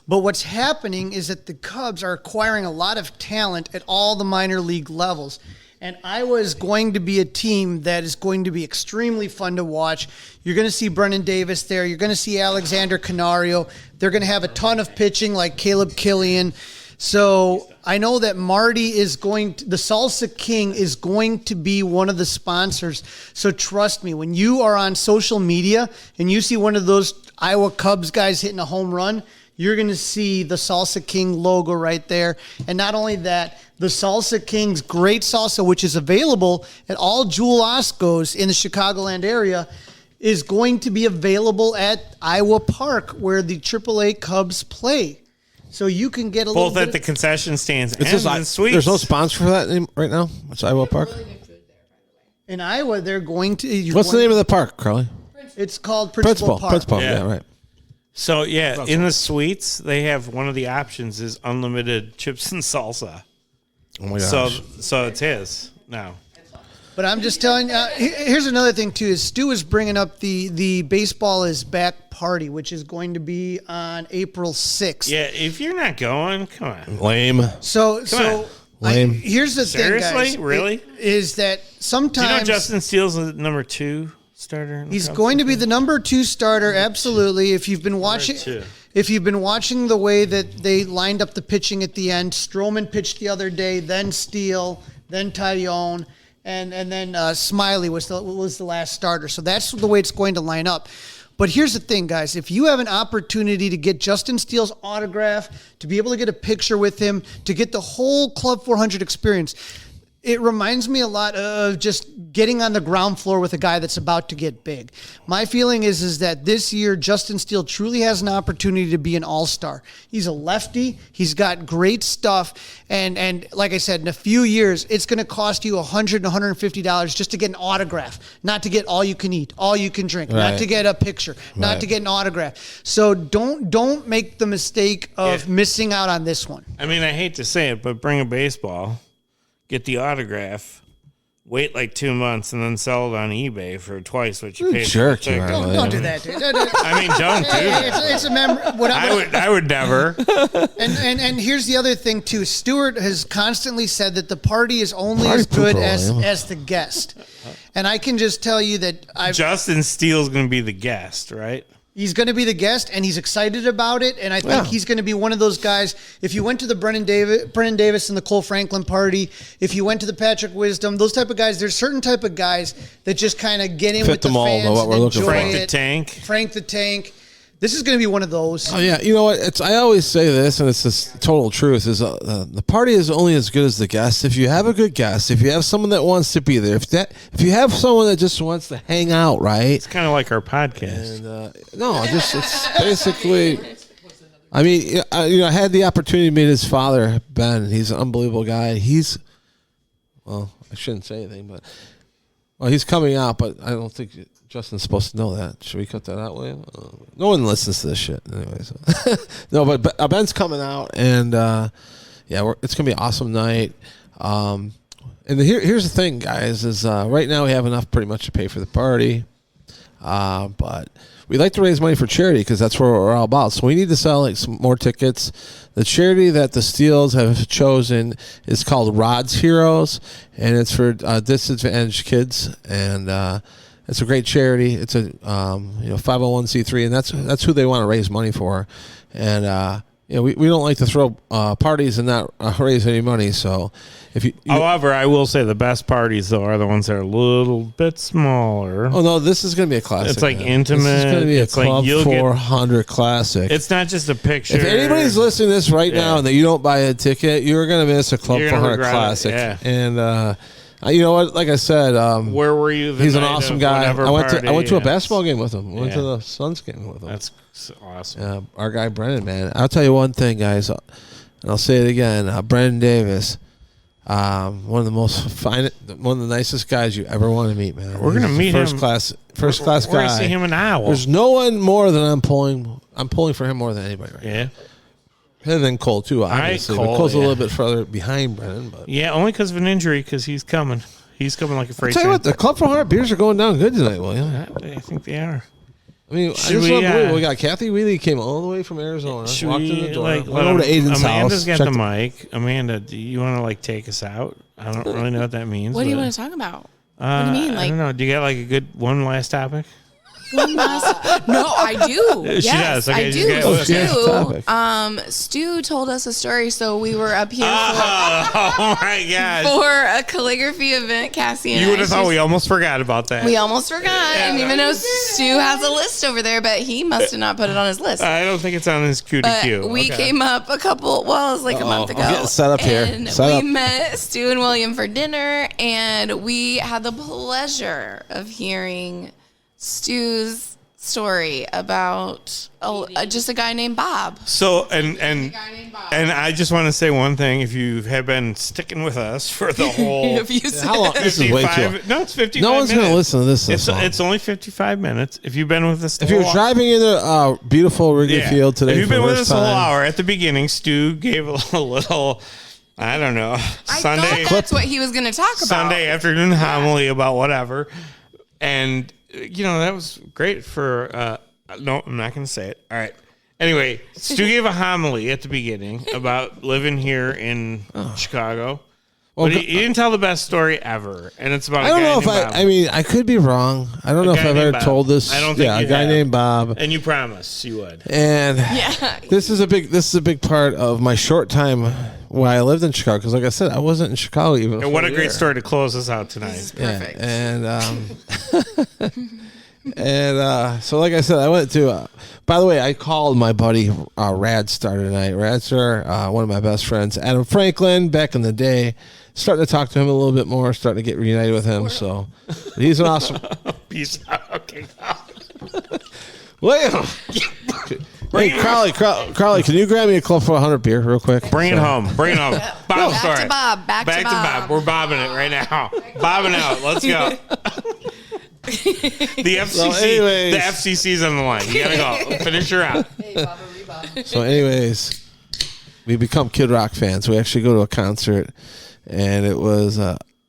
But what's happening is that the Cubs are acquiring a lot of talent at all the minor league levels. And Iowa is going to be a team that is going to be extremely fun to watch. You're going to see Brendan Davis there. You're going to see Alexander Canario. They're going to have a ton of pitching like Caleb Killian. So I know that Marty is the Salsa King is going to be one of the sponsors. So trust me, when you are on social media and you see one of those Iowa Cubs guys hitting a home run, you're going to see the Salsa King logo right there. And not only that, the Salsa King's great salsa, which is available at all Jewel Oscos in the Chicagoland area, is going to be available at Iowa Park where the AAA Cubs play. So you can get a Both little at the bit. concession stands It's and just, in suites. there's no sponsor for that right now. It's Iowa Park. In Iowa, they're going to. What's the name of the park, Crawly? It's called Principal Park. Principal. Yeah. Yeah, right. So yeah, in the suites they have one of the options is unlimited chips and salsa. Oh my So gosh. it's his now. But I'm just telling you, here's another thing too, is Stu is bringing up the Baseball is Back party, which is going to be on April 6th. Yeah, if you're not going, come on. Lame. So on. Lame. here's the Seriously? thing, guys. Really? Is that Do you know sometimes Justin Steele's the number 2 starter? in the he's Cubs? going to be the number 2 starter, absolutely. If you've been watching, two. if you've been watching the way that they lined up the pitching at the end, Stroman pitched the other day, then Steele, then Tyone, and then Smiley was the last starter. So that's the way it's going to line up. But here's the thing, guys. If you have an opportunity to get Justin Steele's autograph, to be able to get a picture with him, to get the whole Club 400 experience, it reminds me a lot of just getting on the ground floor with a guy that's about to get big. My feeling is that this year, Justin Steele truly has an opportunity to be an all-star. He's a lefty. He's got great stuff. And like I said, in a few years, it's going to cost you $100 and $150 just to get an autograph, not to get all you can eat, all you can drink, not to get a picture, not to get an autograph. So don't make the mistake of missing out on this one. I mean, I hate to say it, but bring a baseball, get the autograph, wait like 2 months and then sell it on eBay for twice what you paid. Jerk, you are. Don't do that, dude. I mean, don't do that. It's a memory. I would never. And here's the other thing too. Stuart has constantly said that the party is only as good as the guest. And I can just tell you that Justin Steele's going to be the guest, right? He's going to be the guest, and he's excited about it. And I think he's going to be one of those guys. If you went to the Brennan Davis and the Cole Franklin party, if you went to the Patrick Wisdom, those type of guys, there's certain type of guys that just kind of get in with the fans. What we're looking for. Frank the Tank. This is going to be one of those. Oh yeah, you know what? I always say this, and it's the total truth: is the party is only as good as the guest. If you have a good guest, if you have someone that wants to be there, if you have someone that just wants to hang out, right? It's kind of like our podcast. And, it's basically. I mean, I had the opportunity to meet his father, Ben. He's an unbelievable guy. I shouldn't say anything, but he's coming out, but I don't think Justin's supposed to know that. Should we cut that out, William? No one listens to this shit anyway. So. No, but Ben's coming out, and it's gonna be an awesome night. And here's the thing, guys: is right now we have enough pretty much to pay for the party, but we like to raise money for charity because that's what we're all about. So we need to sell some more tickets. The charity that the Steels have chosen is called Rod's Heroes, and it's for disadvantaged kids, and it's a great charity. It's a 501c3, and that's who they want to raise money for. And we don't like to throw parties and not raise any money. So however, I will say the best parties though are the ones that are a little bit smaller. Oh no, this is going to be a classic. It's like intimate. This is going to be a Club 400 classic. It's not just a picture. If anybody's listening to this right now and that you don't buy a ticket, you're going to miss a Club 400 classic. And you know what? Like I said, where were you? He's an awesome guy. I went to a basketball game with him. Went to the Suns game with him. That's awesome. Yeah, our guy Brennan, man. I'll tell you one thing, guys, and I'll say it again. Brennan Davis, one of the nicest guys you ever want to meet, man. We're gonna meet first him. Class guy. We're gonna see him an hour. There's no one more than I'm pulling for him more than anybody right now. And then Cole too, obviously. But Cole's a little bit further behind Brennan. But only because of an injury. Because he's coming. He's coming like a freight train. Tell you what, the Club 400 beers are going down good tonight, William. I think they are. I mean, we got Kathy Wheely came all the way from Arizona. Walked in the door. Went over to Aiden's Amanda's house. got the mic. Amanda, do you want to take us out? I don't really know what that means. What do you want to talk about? What do you mean? I don't know. Do you got a good one last topic? No, I do. She does. Okay, I do. Stu told us a story, so we were up here oh my God. for a calligraphy event, Cassie and you would have thought we almost forgot about that. We almost forgot. And even though Stu has a list over there, but he must have not put it on his list. I don't think it's on his Q to Q. We came up it was like a month ago. I'm getting set up here. And we met Stu and William for dinner, and we had the pleasure of hearing Stu's story about just a guy named Bob. So and I just want to say one thing: if you have been sticking with us for the whole, how long? This is way too. No, it's 55. No one's going to listen to this. It's only 55 minutes. If you've been with us, if you're driving into beautiful Wrigley Field today, if you've been with us a whole hour at the beginning, Stu gave a little. I don't know. Sunday. That's what he was going to talk about. Sunday afternoon homily about whatever, and. That was great for, no, I'm not going to say it. All right. Anyway, Stu gave a homily at the beginning about living here in Chicago. Well, but he didn't tell the best story ever. And it's about a guy named Bob. I mean, I could be wrong. I don't know if I've ever told this. I don't think a guy named Bob. And you promised you would. And this is a big part of my short time while I lived in Chicago. Because like I said, I wasn't in Chicago even. And what a great story to close us out tonight. This is perfect. And so like I said, I went to, by the way, I called my buddy Radstar tonight. Radstar, one of my best friends, Adam Franklin, back in the day. Starting to talk to him a little bit more, starting to get reunited with him. So he's an awesome. Peace out. Okay. William. Hey, Crawly, can you grab me a Club 400 beer real quick? Bring it home. Bob story. Back to Bob. Back to Bob. We're bobbing it right now. Bobbing out. Let's go. The FCC's on the line. You gotta go. Finish her out. So, anyways, we become Kid Rock fans. We actually go to a concert, and it was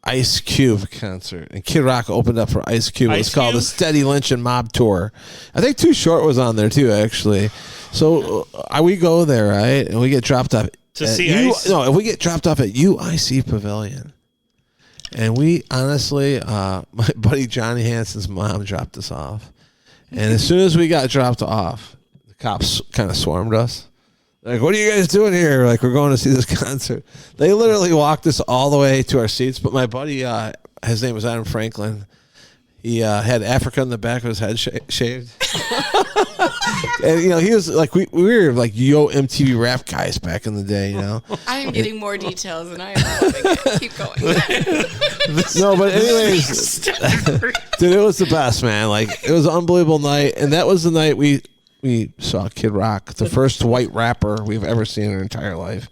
Ice Cube concert, and Kid Rock opened up for Ice Cube. It was called the Steady Lynch and Mob Tour. I think Too Short was on there too, actually. So we go there, right, and we get dropped off to see Ice. No, we get dropped off at UIC Pavilion, and we honestly, my buddy Johnny Hansen's mom dropped us off, and as soon as we got dropped off, the cops kind of swarmed us. Like, what are you guys doing here? Like, we're going to see this concert. They literally walked us all the way to our seats. But my buddy, his name was Adam Franklin. He had Africa in the back of his head shaved. And, he was like, we were like Yo MTV rap guys back in the day, I am getting more details and I am loving it. Keep going. No, but anyways, dude, it was the best, man. Like, it was an unbelievable night. And that was the night we saw Kid Rock, the first white rapper we've ever seen in our entire life.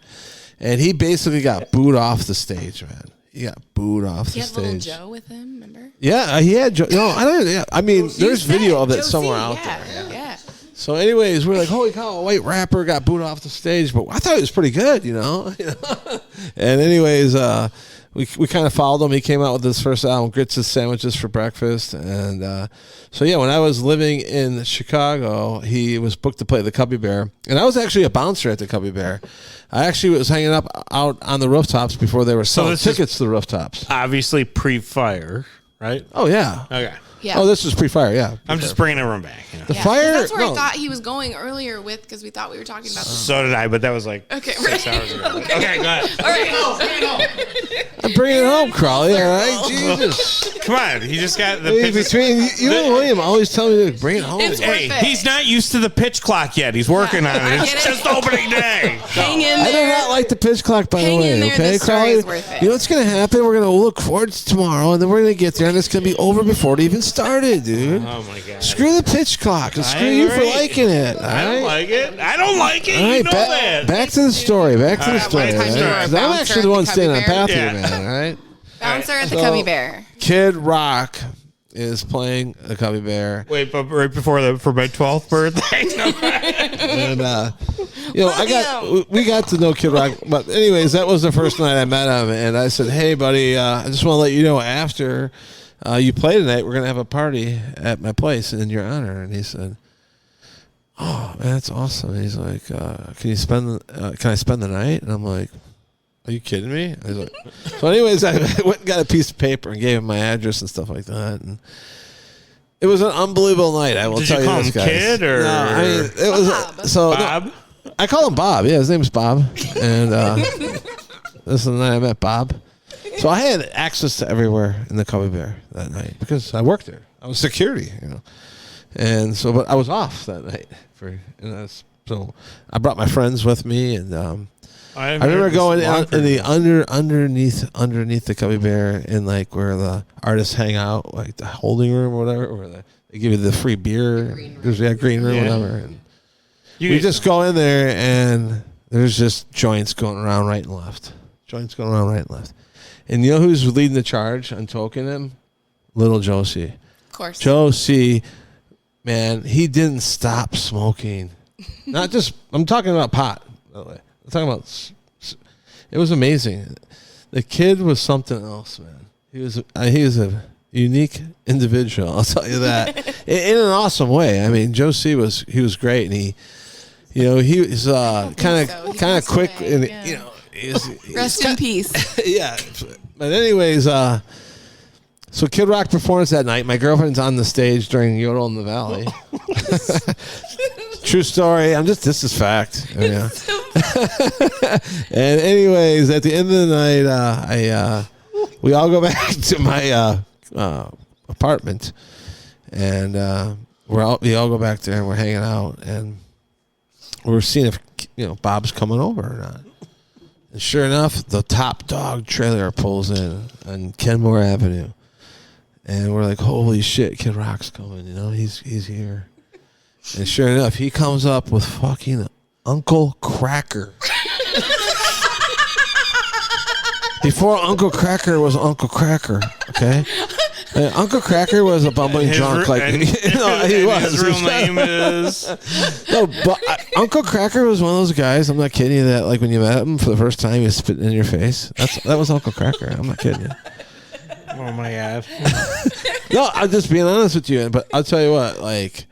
And he basically got booed off the stage, man. He got booed off the stage. He had Little Joe with him, remember? Yeah, he had Joe. No, I don't. Yeah, I mean, there's video of it somewhere out there. Yeah. So, anyways, we're like, holy cow, a white rapper got booed off the stage. But I thought it was pretty good, And anyways, we kind of followed him. He came out with his first album, Grits and Sandwiches for Breakfast. And so, yeah, when I was living in Chicago, he was booked to play the Cubby Bear. And I was actually a bouncer at the Cubby Bear. I actually was hanging up out on the rooftops before they were selling tickets to the rooftops. Obviously pre-fire, right? Oh, yeah. Okay. Yeah. Oh, this was pre-fire, yeah. I'm just bringing everyone back. The fire. That's where I thought he was going earlier with, because we thought we were talking about this. So did I, but that was like 6 hours ago. Okay, go ahead. All right. I'm bringing it home, Crawly, all right? Jesus. Come on. He just got the Hey, between you and William always tell me to bring it home. It's Hey, worth it. he's not used to the pitch clock yet. He's working on it. It's just opening day. Hang in I there. do not like the pitch clock, by the Hang way. in there, Okay, this story Crawly. is worth it. You know what's going to happen? We're going to look forward to tomorrow, and then we're going to get there, and it's going to be over before it even started, dude. Oh, my God. Screw the pitch clock, and screw you for liking it. All I don't right? like it. I don't like it. All right, You know that. back to the story. Back to the story. back to the all story. right? 'Cause I'm actually the one standing on path here, Yeah. man. All right. Bouncer at the Cubby Bear. Kid Rock is playing the Cubby Bear. Wait, but right before for my 12th birthday. And we got to know Kid Rock, but anyways, that was the first night I met him, and I said, "Hey, buddy, I just want to let you know after you play tonight, we're gonna have a party at my place in your honor." And he said, "Oh, man, that's awesome." And he's like, "Can I spend the night?" And I'm like, "Are you kidding me?" And he's like, so anyways, I went and got a piece of paper and gave him my address and stuff like that, and it was an unbleavable night. I will Did tell you you call this, him guys. Kid or? No, I mean, it was Bob? No, I call him Bob. Yeah, his name's Bob, and this is the night I met Bob. So I had access to everywhere in the Cubby Bear that night because I worked there. I was security, and so but I was off that night so I brought my friends with me, and I remember going out in the underneath the Cubby Bear in like where the artists hang out, like the holding room or whatever, where they give you the free beer. Green room, whatever. And we just go in there and there's just joints going around right and left. And you know who's leading the charge on toking him? Little Josie. Of course. Josie, man, he didn't stop smoking. Not just, I'm talking about pot, by the way. I'm talking about, it was amazing. The kid was something else, man. He was a unique individual, I'll tell you that. in an awesome way. I mean, Josie was great, and he was kind of quick, and Rest in peace. Yeah. But anyways, so Kid Rock performs that night. My girlfriend's on the stage during Yodel in the Valley. True story. This is fact. Yeah. And anyways, at the end of the night, we all go back to my apartment, and we all go back there and we're hanging out, and we're seeing if Bob's coming over or not. And sure enough, the Top Dog trailer pulls in on Kenmore Avenue. And we're like, holy shit, Kid Rock's coming, he's here. And sure enough, he comes up with fucking Uncle Cracker. Before Uncle Cracker was Uncle Cracker, okay? And Uncle Cracker was a bumbling drunk, he was. His real name is. No, but Uncle Cracker was one of those guys. I'm not kidding you. That like when you met him for the first time, he was spitting in your face. That was Uncle Cracker. I'm not kidding you. Oh my god. No, I'm just being honest with you. But I'll tell you what, like,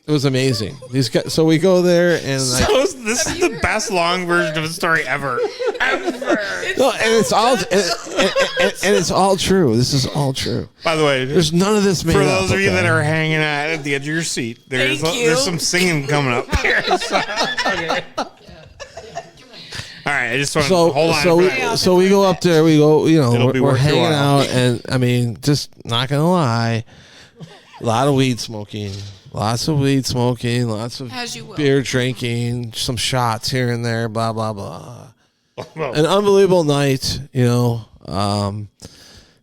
it was amazing. These guys. So we go there, and like, So this is the best long version of a story ever. no, and it's all and it's all true. This is all true. By the way, There's none of this made for up, those of you okay? that are hanging out at the edge of your seat, there's some singing coming up here. Okay. All right, I just want to hold on. So we go up there. We go. You know, It'll be we're worth your hanging while. out, and I mean, just not gonna lie, a lot of weed smoking. Lots of weed smoking, lots of As you will. beer drinking, some shots here and there, blah, blah, blah. An unbelievable night, you know.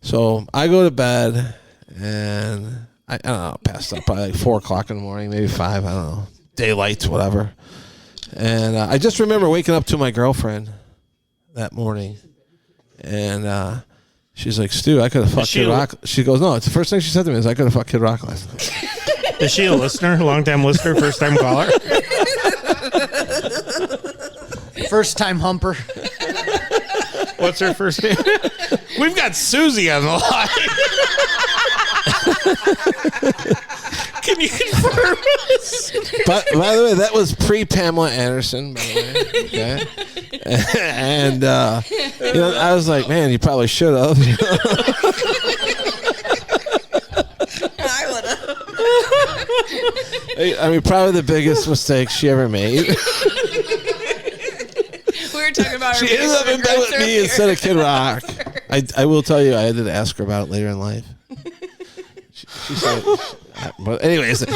So I go to bed, and I don't know, passed out probably like 4 o'clock in the morning, maybe 5, I don't know. Daylight, whatever. And I just remember waking up to my girlfriend that morning, and she's like, Stu, I could have fucked Kid Rock. She goes, no, it's the first thing she said to me is, I could have fucked Kid Rock last night. Is she a listener? Long-time listener? First-time caller? First time humper. What's her first name? We've got Susie on the line. Can you confirm this? But by the way, that was pre-Pamela Anderson, by the way. Okay. And you know, I was like, man, you probably should have. I would have. I mean, probably the biggest mistake she ever made. We were talking about her She ended up in bed with me instead of Kid Rock. I will tell you, I had to ask her about it later in life. She said, but anyways.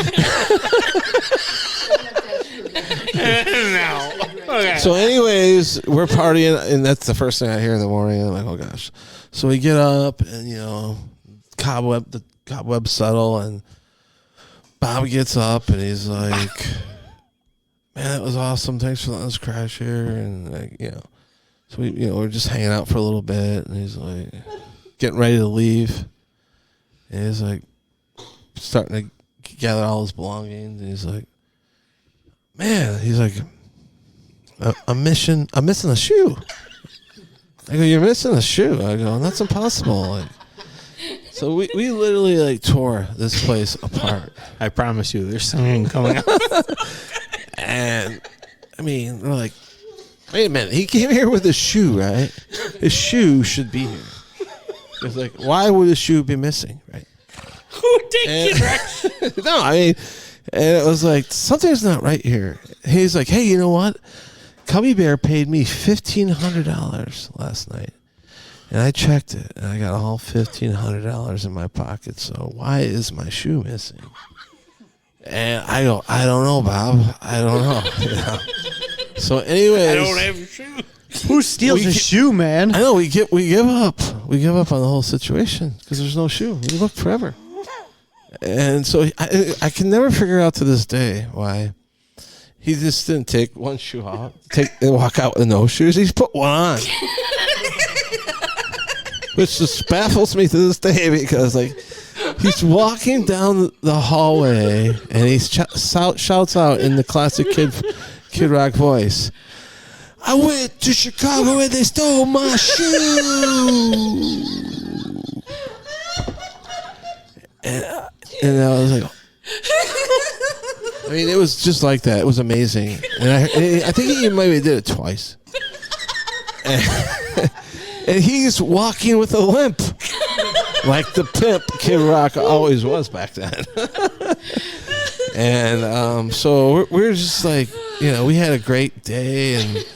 No. Okay. So anyways, we're partying, and that's the first thing I hear in the morning. And I'm like, oh gosh. So we get up, and you know, the cobwebs settle, and Bob gets up, and he's like, man, that was awesome. Thanks for letting us crash here. And like, you know, so we're just hanging out for a little bit, and he's like getting ready to leave. And he's like starting to gather all his belongings, and he's like, man, he's like, I'm missing a shoe. I go, you're missing a shoe. I go, that's impossible. Like, so we literally like tore this place apart. I promise you, there's something coming up. And I mean, we're like, wait a minute, he came here with a shoe, right? His shoe should be here. It's like, why would his shoe be missing, right? Who did Kid Rock? No, I mean, and it was like, something's not right here. He's like, hey, you know what? Cubby Bear paid me $1,500 last night. And I checked it, and I got all $1,500 in my pocket. So why is my shoe missing? And I go, I don't know, Bob. I don't know. You know? So anyways. I don't have your shoe. Who steals a shoe, man? I know, we give up. We give up on the whole situation because there's no shoe. We looked forever. And so I can never figure out to this day why he just didn't take one shoe off, and walk out with no shoes. He's put one on. Which just baffles me to this day because, like, he's walking down the hallway and he shouts out in the classic Kid Rock voice, I went to Chicago and they stole my shoe. And I was like, I mean, it was just like that. It was amazing. And I think he maybe did it twice. And he's walking with a limp. Like the pimp Kid Rock always was back then. And so we're just like, you know, we had a great day and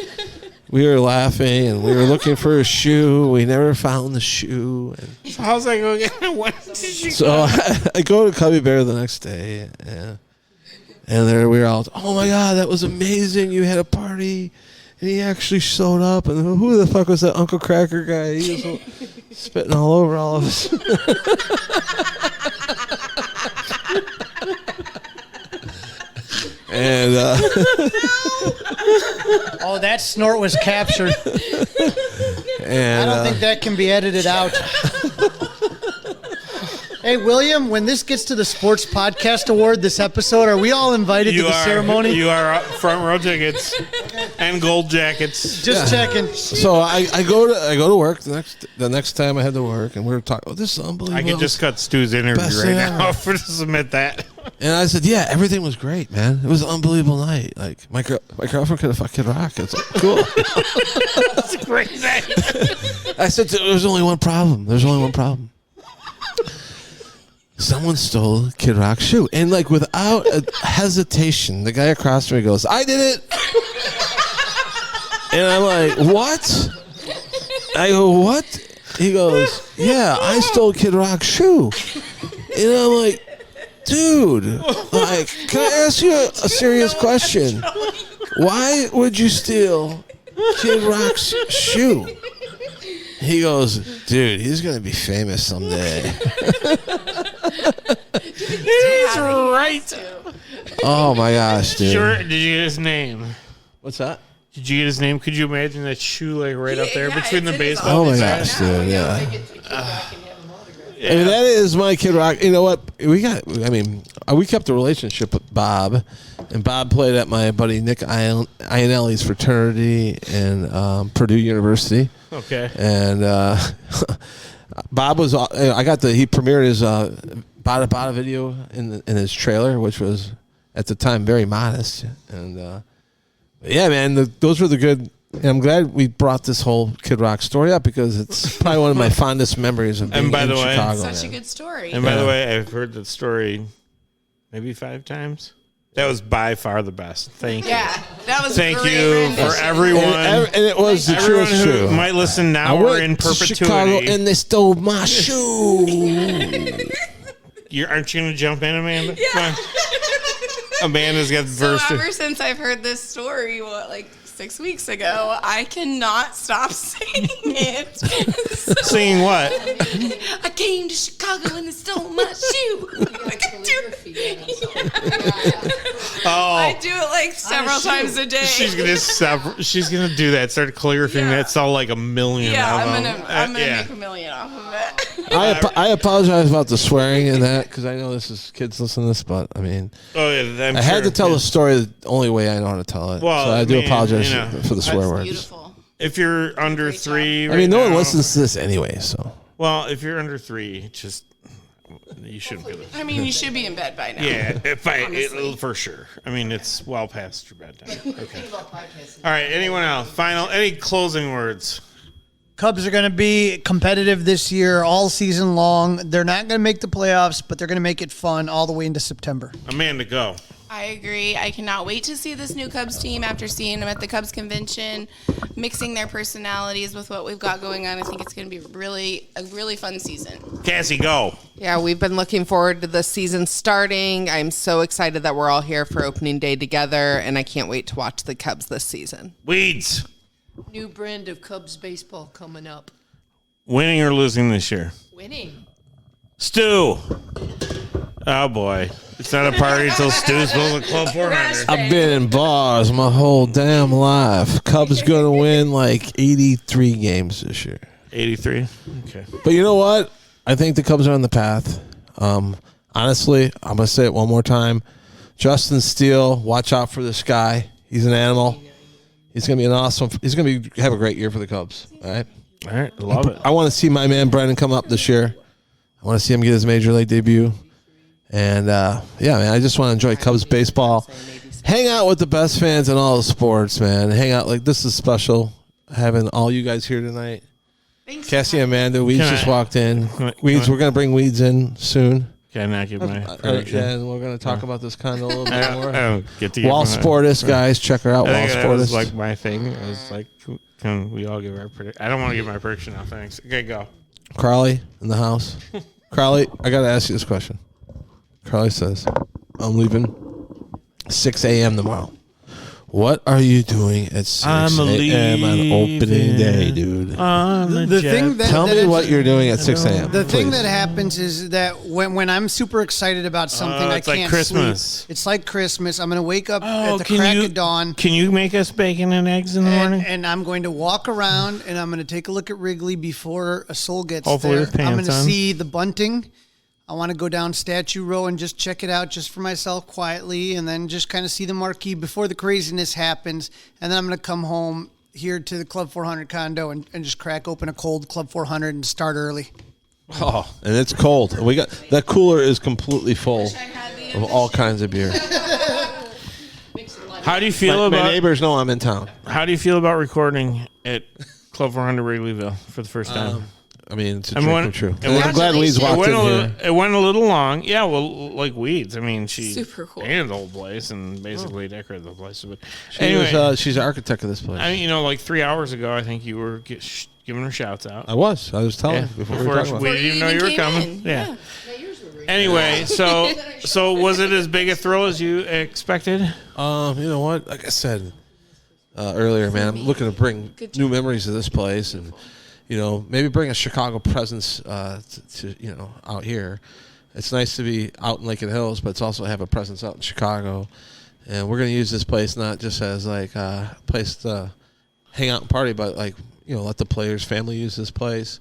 we were laughing and we were looking for a shoe. We never found the shoe. And So how's that going again? What did you so I go to Cubby Bear the next day. And there we were all, oh my God, that was amazing. You had a party. And he actually showed up. And who the fuck was that Uncle Cracker guy? He was spitting all over all of us. And oh, that snort was captured. And I don't think that can be edited out. Hey, William, when this gets to the Sports Podcast Award, this episode, are we all invited to the ceremony? You are front row tickets and gold jackets. Just checking. So I go to work the next time I had to work, and we were talking. Oh, this is unbelievable. I could just cut Stu's interview Best right thing now ever. to submit that. And I said, yeah, everything was great, man. It was an unbelievable night. Like my girlfriend could have fucking rock. It's like, cool. That's a great night. I said, there's only one problem. Someone stole Kid Rock's shoe. And like without a hesitation, the guy across from me goes, I did it. And I'm like, what? I go, what? He goes, yeah, I stole Kid Rock's shoe. And I'm like, dude, like, can I ask you a serious question? Why would you steal Kid Rock's shoe? He goes, dude, he's going to be famous someday. He's right. Oh, my gosh, dude. Sure. Did you get his name? What's that? Did you get his name? Could you imagine that shoe like right up there between the it's in his baseball? Oh, my office gosh, right now. dude, yeah. I get to Kid Rock and have him autographed. I mean, that is my Kid Rock. You know what? We kept a relationship with Bob, and Bob played at my buddy Nick Ionelli's fraternity in Purdue University. Okay. And Bob was, he premiered his Bada video in his trailer, which was at the time very modest. And yeah, man, those were the good. And I'm glad we brought this whole Kid Rock story up because it's probably one of my fondest memories of being in Chicago. Such a good story. And by the way, I've heard that story maybe 5 times. That was by far the best. Thank you. Yeah, that was Thank great you rendition. for everyone. And it was the Everyone truest who shoe. might listen now I or went in to perpetuity. Chicago and they stole my shoe. Aren't you going to jump in, Amanda? Yeah. Come on. Amanda's got the So first. ever since I've heard this story, 6 weeks ago, I cannot stop saying it. Singing what? I came to Chicago and they stole my shoe. I do it several times a day. She's gonna do that. Start calligraphing that. Sell like 1 million. Yeah, of I'm them. gonna Yeah. make $1 million off of it. I apologize about the swearing in that because I know this is kids listening to this, but I mean, Oh yeah, I had to tell the story the only way I know how to tell it. Well, so I do apologize you know, for the swear words. Beautiful. If you're under 3, I mean, no one now- listens to this anyway, so. Well, if you're under 3, you shouldn't be listening. I mean, you should be in bed by now. Yeah, Honestly. for sure. I mean, it's well past your bedtime. Okay. All right. Anyone else? Any closing words? Cubs are going to be competitive this year all season long. They're not going to make the playoffs, but they're going to make it fun all the way into September. Amanda, go. I agree. I cannot wait to see this new Cubs team after seeing them at the Cubs convention, mixing their personalities with what we've got going on. I think it's going to be a really fun season. Cassie, go. Yeah, we've been looking forward to the season starting. I'm so excited that we're all here for opening day together, and I can't wait to watch the Cubs this season. Weeds. New brand of Cubs baseball coming up. Winning or losing this year? Winning. Stu. Oh, boy. It's not a party until Stu's pulling the Club 400. I've been in bars my whole damn life. Cubs going to win 83 games this year. 83? Okay. But you know what? I think the Cubs are on the path. Honestly, I'm going to say it one more time. Justin Steele, watch out for this guy. He's an animal. He's going to be have a great year for the Cubs. All right? All right. I love it. I want to see my man Brennan come up this year. I want to see him get his major league debut. And, yeah, man, I just want to enjoy Cubs baseball. Hang out with the best fans in all the sports, man. Hang out. This is special, having all you guys here tonight. Thanks. Cassie and Amanda, Weeds just walked in. Can I- Weeds, we're going to bring Weeds in soon. Can I not give my prediction? And we're going to talk about this condo a little bit I more. don't get to give Wall my- Sportist, guys. Check her out, I Wall think that was Sportist. my thing. I was like, can we all give our prediction? I don't want to give my prediction now. Thanks. Okay, go. Crawly in the house. Crawly, I got to ask you this question. Crawly says, I'm leaving 6 a.m. tomorrow. What are you doing at 6 a.m. on opening day, dude? The thing that Tell me what you're doing at 6 a.m. The thing please. that happens is that when I'm super excited about something, I it's like can't Christmas. sleep. It's like Christmas. I'm going to wake up at the can crack you- of dawn. Can you make us bacon and eggs in the morning? And I'm going to walk around and I'm going to take a look at Wrigley before a soul gets Hopefully there. with I'm going pants to on. see the bunting. I want to go down Statue Row and just check it out just for myself quietly, and then just kind of see the marquee before the craziness happens. And then I'm going to come home here to the Club 400 condo and just crack open a cold Club 400 and start early. Oh, and it's cold. We got that cooler is completely full of all kinds of beer. How do you feel about my neighbors know I'm in town? How do you feel about recording at Club 400 Wrigleyville for the first time? I mean, it's a dream come true. I'm glad Weeds it walked went in here. It went a little long. Yeah, well, like Weeds. I mean, she Super cool. painted the whole place and basically decorated the place. But She's the architect of this place. I mean, like 3 hours ago, I think you were giving her shouts out. I was telling you before we were talking about we it. didn't even know you were coming. Yeah. Anyway, so was it as big a thrill as you expected? You know what? Like I said earlier, man, I'm looking to bring new memories to this place, and maybe bring a Chicago presence to out here. It's nice to be out in Lincoln Hills, but it's also have a presence out in Chicago, and we're going to use this place not just as like a place to hang out and party, but like let the players' family use this place.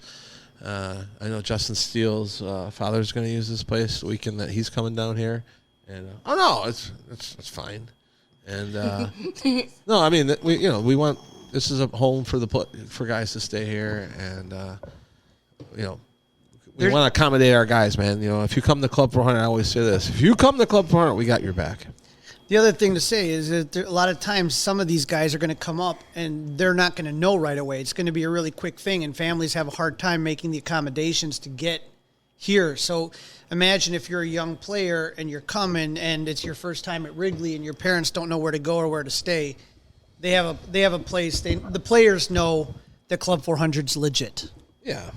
I know Justin Steele's father's going to use this place the weekend that he's coming down here, and it's fine. And no, I mean we want this is a home for guys to stay here, and we want to accommodate our guys, man. If you come to Club 400, I always say this: if you come to Club 400, we got your back. The other thing to say is that a lot of times some of these guys are going to come up and they're not going to know right away. It's going to be a really quick thing, and families have a hard time making the accommodations to get here. So imagine if you're a young player and you're coming and it's your first time at Wrigley and your parents don't know where to go or where to stay. They have a place. The players know that Club 400's legit. Yeah.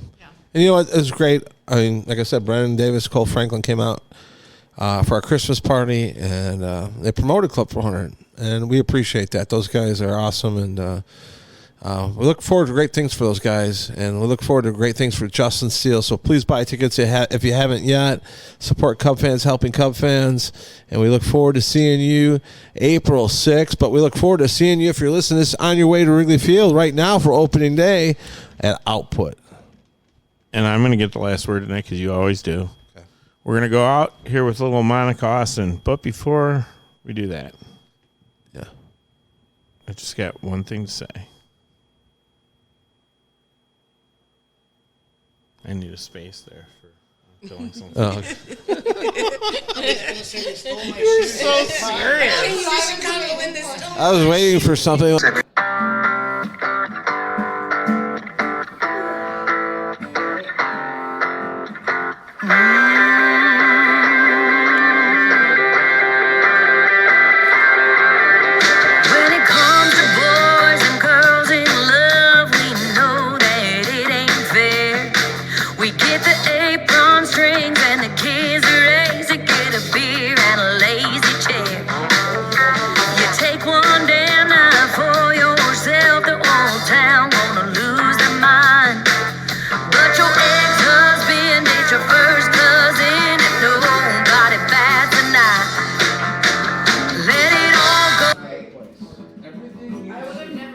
And you know what? It was great. I mean, like I said, Brandon Davis, Cole Franklin came out for our Christmas party, and they promoted Club 400, and we appreciate that. Those guys are awesome, and we look forward to great things for those guys, and we look forward to great things for Justin Steele. So please buy tickets if you haven't yet. Support Cub fans helping Cub fans, and we look forward to seeing you April 6th, but we look forward to seeing you if you're listening to this on your way to Wrigley Field right now for opening day at Output. And I'm going to get the last word tonight because you always do. We're going to go out here with a little Monica Austin. But before we do that, I just got one thing to say. I need a space there for filling something. Oh, okay. You're so serious. I was waiting for something. I would have never